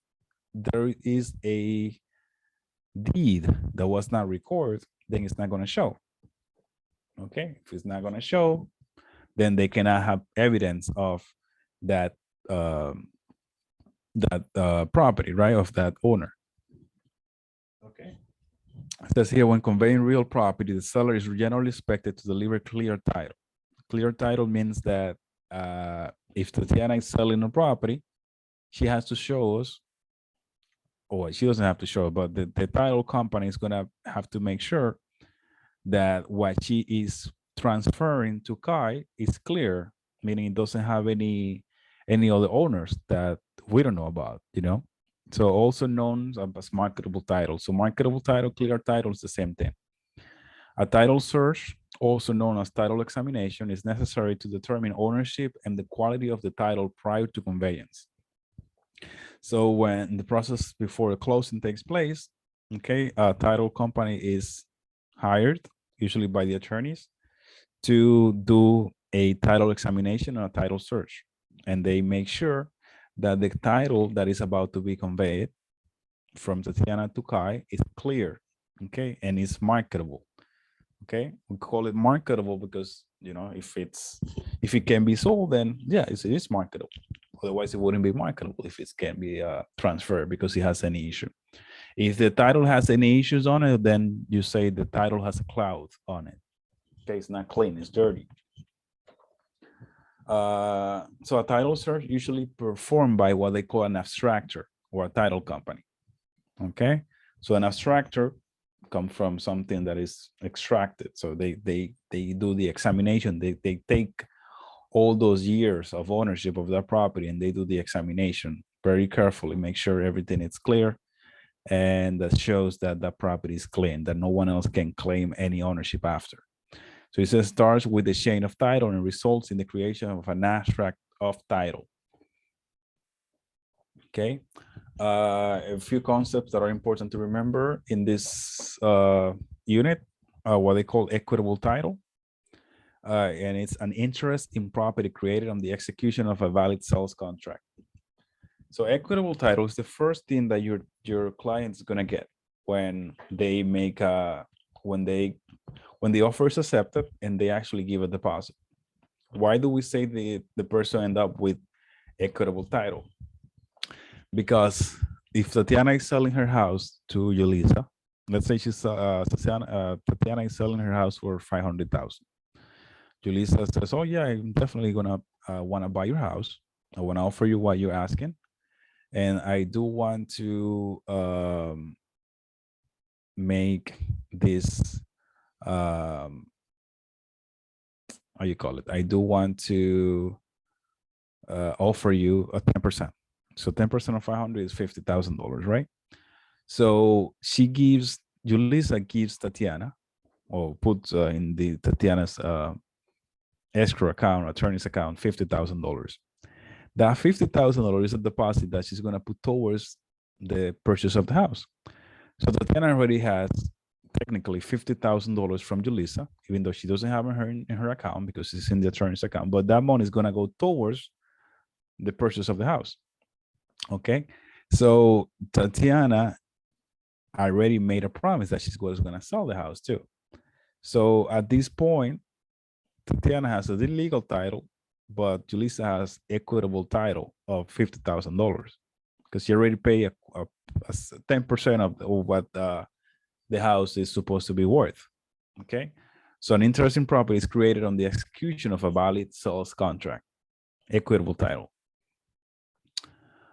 there is a deed that was not recorded, then it's not gonna show. Okay, if it's not gonna show, then they cannot have evidence of that property, right, of that owner. Okay. It says here, when conveying real property, the seller is generally expected to deliver clear title. Clear title means that if Tatiana is selling a property, she has to show us, or she doesn't have to show, but the title company is gonna have to make sure that what she is transferring to Kai is clear, meaning it doesn't have any other owners that we don't know about, you know? So also known as marketable title. So marketable title, clear title is the same thing. A title search, also known as title examination, is necessary to determine ownership and the quality of the title prior to conveyance. So when the process before the closing takes place, okay, a title company is hired, usually by the attorneys, to do a title examination or a title search. And they make sure that the title that is about to be conveyed from Tatiana to Kai is clear, okay, and is marketable. Okay, we call it marketable because, you know, if it can be sold, then yeah, it is marketable. Otherwise, it wouldn't be marketable if it can be transferred because it has any issue. If the title has any issues on it, then you say the title has a cloud on it. Okay, it's not clean, it's dirty. So a title search usually performed by what they call an abstractor or a title company. Okay, so an abstractor come from something that is extracted. So they do the examination. They take all those years of ownership of that property and they do the examination very carefully, make sure everything is clear, and that shows that that property is clean, that no one else can claim any ownership after. So it says starts with the chain of title and results in the creation of an abstract of title. Okay, a few concepts that are important to remember in this unit, what they call equitable title. And it's an interest in property created on the execution of a valid sales contract. So equitable title is the first thing that your client's gonna get when they make when the offer is accepted and they actually give a deposit. Why do we say the person end up with equitable title? Because if Tatiana is selling her house to Yulisa, let's say Tatiana is selling her house for 500,000. Julissa says, oh yeah, I'm definitely gonna wanna buy your house. I wanna offer you what you're asking. And I do want to make this, how you call it? I do want to offer you a 10%. So 10% of 500 is $50,000, right? So she gives, Julissa gives Tatiana, or puts in the Tatiana's escrow account, attorney's account, $50,000. That $50,000 is a deposit that she's going to put towards the purchase of the house. So Tatiana already has technically $50,000 from Julissa, even though she doesn't have her in her account because it's in the attorney's account. But that money is going to go towards the purchase of the house. Okay, so Tatiana already made a promise that she's going to sell the house too. So at this point, Tatiana has a legal title, but Julissa has equitable title of $50,000 because she already paid a 10% of what the house is supposed to be worth. Okay, so an interest in property is created on the execution of a valid sales contract, equitable title.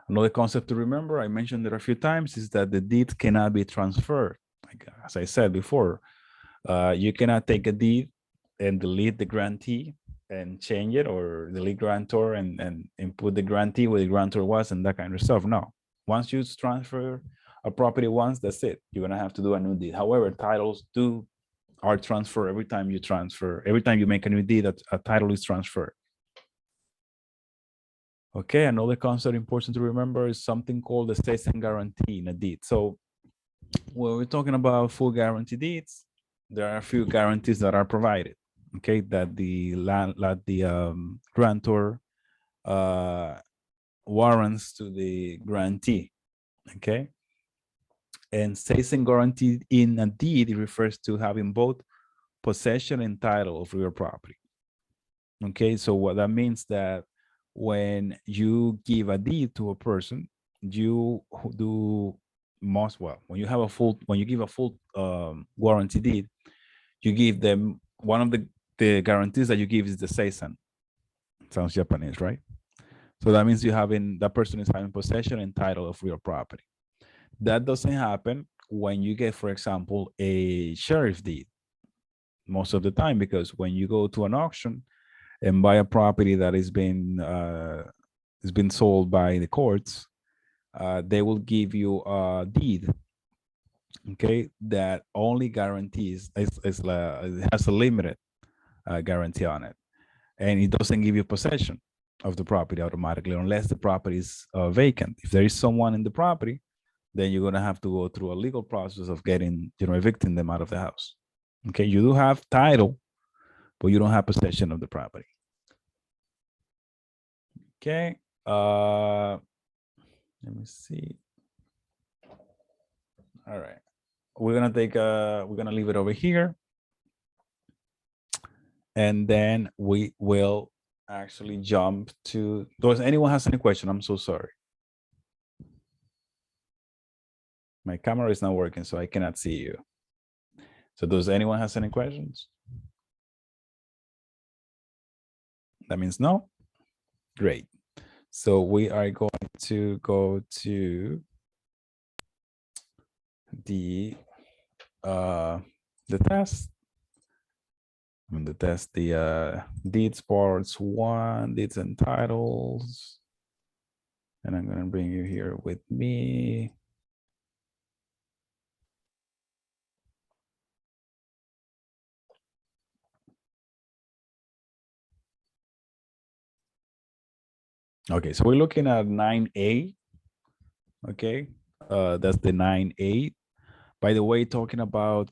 Another concept to remember, I mentioned it a few times, is that the deed cannot be transferred. Like, as I said before, you cannot take a deed and delete the grantee and change it, or delete grantor and put the grantee where the grantor was and that kind of stuff. No, once you transfer a property once, that's it. You're gonna have to do a new deed. However, titles are transferred every time you transfer. Every time you make a new deed, a title is transferred. Okay, another concept important to remember is something called the cessation guarantee in a deed. So when we're talking about full guarantee deeds, there are a few guarantees that are provided. Okay, that the grantor warrants to the grantee. Okay, and cessation guarantee in a deed, it refers to having both possession and title of your property. Okay, so what that means that when you give a deed to a person, you do when you give a full warranty deed, you give them one of the guarantees that you give is the cessation. Sounds Japanese, right? So that means that person is having possession and title of real property. That doesn't happen when you get, for example, a sheriff deed most of the time, because when you go to an auction and buy a property that has been sold by the courts, they will give you a deed, okay, that only guarantees, it has a limited guarantee on it, and it doesn't give you possession of the property automatically unless the property is vacant. If there is someone in the property, then you're going to have to go through a legal process of getting, evicting them out of the house. Okay, you do have title, but you don't have possession of the property. Okay, let me see. All right, we're gonna leave it over here, and then we will actually jump to. Does anyone has any question? I'm so sorry. My camera is not working, so I cannot see you. So does anyone has any questions? That means no. Great. So we are going to go to the test. The test, the deeds parts 1, deeds and titles. And I'm gonna bring you here with me. Okay, so we're looking at 9A. Okay, that's the 9A. By the way, talking about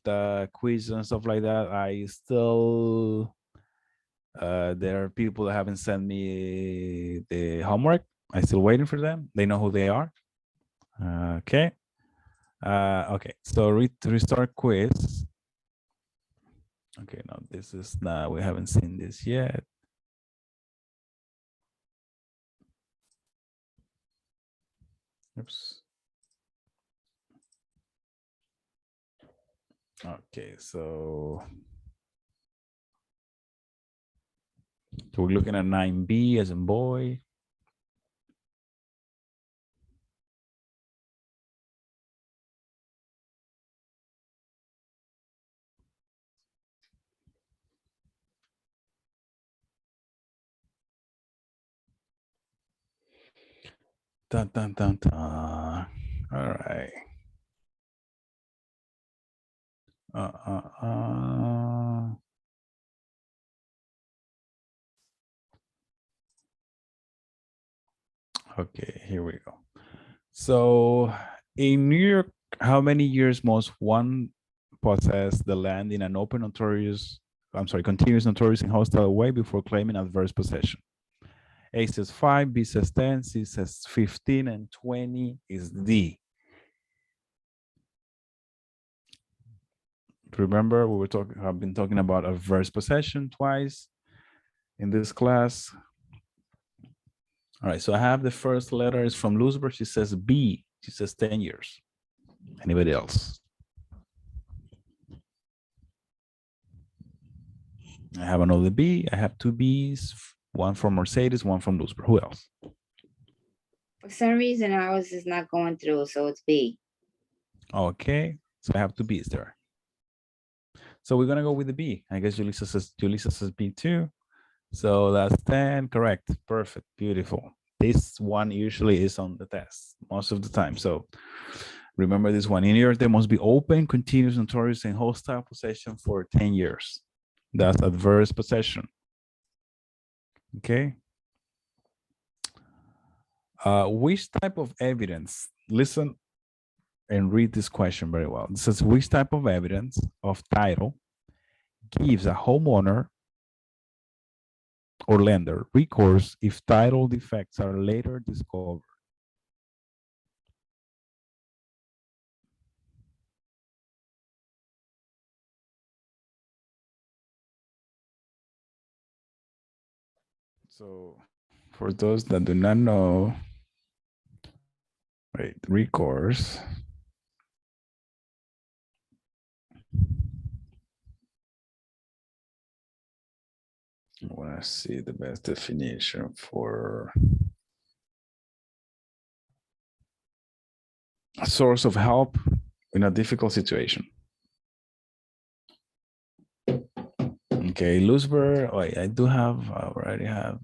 quiz and stuff like that, I still there are people that haven't sent me the homework. I'm still waiting for them. They know who they are. Okay. Okay, so restart quiz. Okay, no, this is not, we haven't seen this yet. Oops. Okay, so we're looking at 9B as in boy. Dun, dun, dun, dun. All right. Okay, here we go. So in New York, how many years must one possess the land in an open notorious, continuous notorious and hostile way before claiming adverse possession? A says 5, B says 10, C says 15, and 20 is D. Remember, I've been talking about adverse possession twice in this class. All right, so I have the first letter is from Luzberg. She says B. She says 10 years. Anybody else? I have another B. I have 2 Bs, one from Mercedes, one from Luzberg. Who else? For some reason, ours is not going through, so it's B. Okay, so I have 2 Bs there. So we're gonna go with the B. I guess Julissa says B too. So that's 10, correct, perfect, beautiful. This one usually is on the test most of the time. So remember this one. In New York, there must be open, continuous, notorious, and hostile possession for 10 years. That's adverse possession. Okay. Which type of evidence? Listen and read this question very well. It says, which type of evidence of title gives a homeowner or lender recourse if title defects are later discovered? So for those that do not know, right, recourse. I want to see the best definition for a source of help in a difficult situation. Okay, Luzberg. Oh, I do have, I already have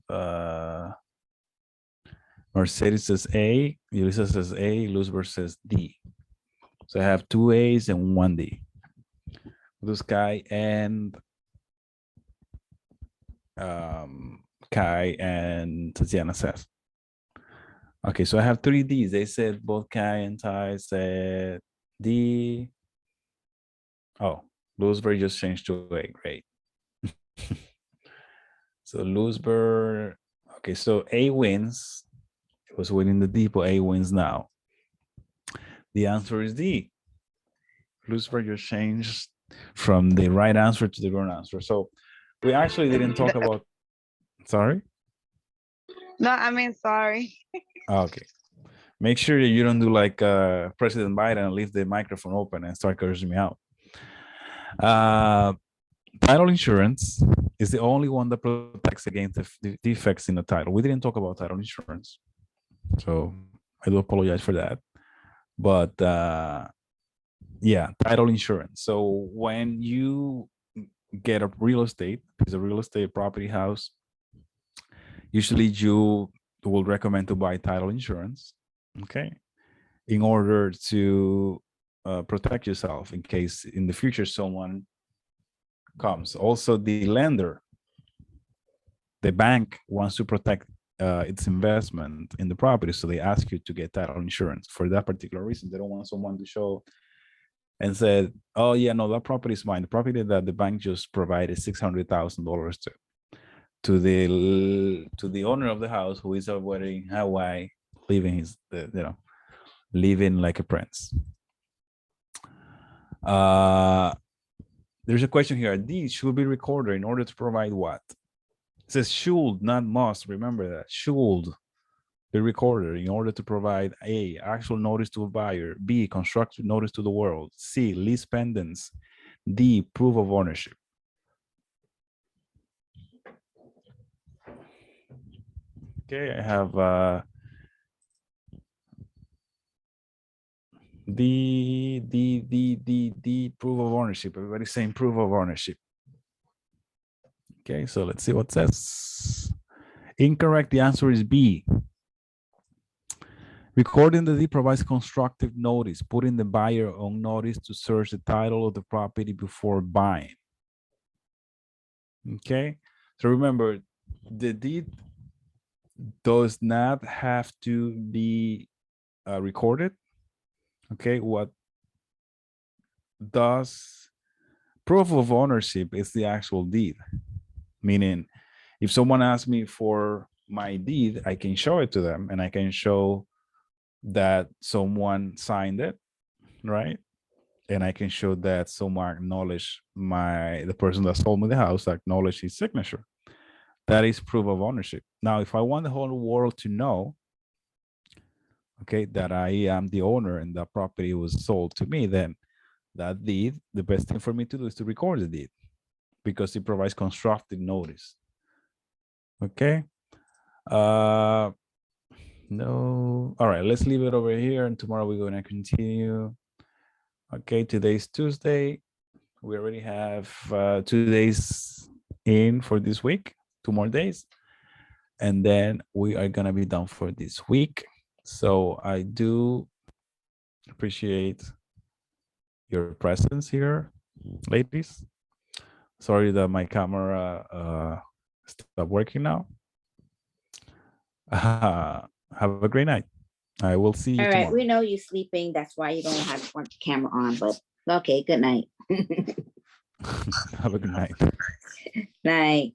Mercedes says A, Ulysses says A, Luzberg says D. So I have 2 A's and 1 D. Blue Sky and Kai and Tatiana says. Okay, so I have 3 Ds. They said both Kai and Tai said D. Oh, Luzberg just changed to A. Great. So Luzberg. Okay, so A wins. It was winning the D, but A wins now. The answer is D. Luzberg just changed from the right answer to the wrong answer. So we actually didn't talk about. Sorry. No, I mean, sorry. Okay. Make sure you don't do like President Biden and leave the microphone open and start cursing me out. Title insurance is the only one that protects against the defects in the title. We didn't talk about title insurance, so I do apologize for that. But yeah, title insurance. So when you get a real estate, piece of real estate, property, house, usually you will recommend to buy title insurance, okay, in order to protect yourself in case in the future someone comes. Also, the lender, the bank wants to protect its investment in the property, so they ask you to get title insurance for that particular reason. They don't want someone to show and said, "Oh yeah, no, that property is mine." The property that the bank just provided $600,000 to the owner of the house, who is already in Hawaii, living his, living like a prince. There's a question here. These should be recorded in order to provide what? It says should, not must. Remember that. Should be recorded in order to provide A, actual notice to a buyer, B, constructive notice to the world, C, lease pendants, D, proof of ownership. Okay, I have the proof of ownership. Everybody's saying proof of ownership. Okay, so let's see what it says. Incorrect. The answer is B. Recording the deed provides constructive notice, putting the buyer on notice to search the title of the property before buying. Okay, so remember, the deed does not have to be recorded. Okay, what does proof of ownership is the actual deed, meaning if someone asks me for my deed, I can show it to them and I can show that someone signed it, right? And I can show that someone acknowledged the person that sold me the house acknowledged his signature. That is proof of ownership. Now, if I want the whole world to know, okay, that I am the owner and that property was sold to me, then that deed, the best thing for me to do is to record the deed because it provides constructive notice. Okay. No. All right, let's leave it over here and tomorrow we're going to continue. Okay, today's Tuesday. We already have 2 days in for this week, 2 more days. And then we are going to be done for this week. So I do appreciate your presence here, ladies. Sorry that my camera stopped working now. Have a great night. I will see you All right, tomorrow. we know you're sleeping. That's why you don't have the camera on, but okay, good night. Have a good night. Night.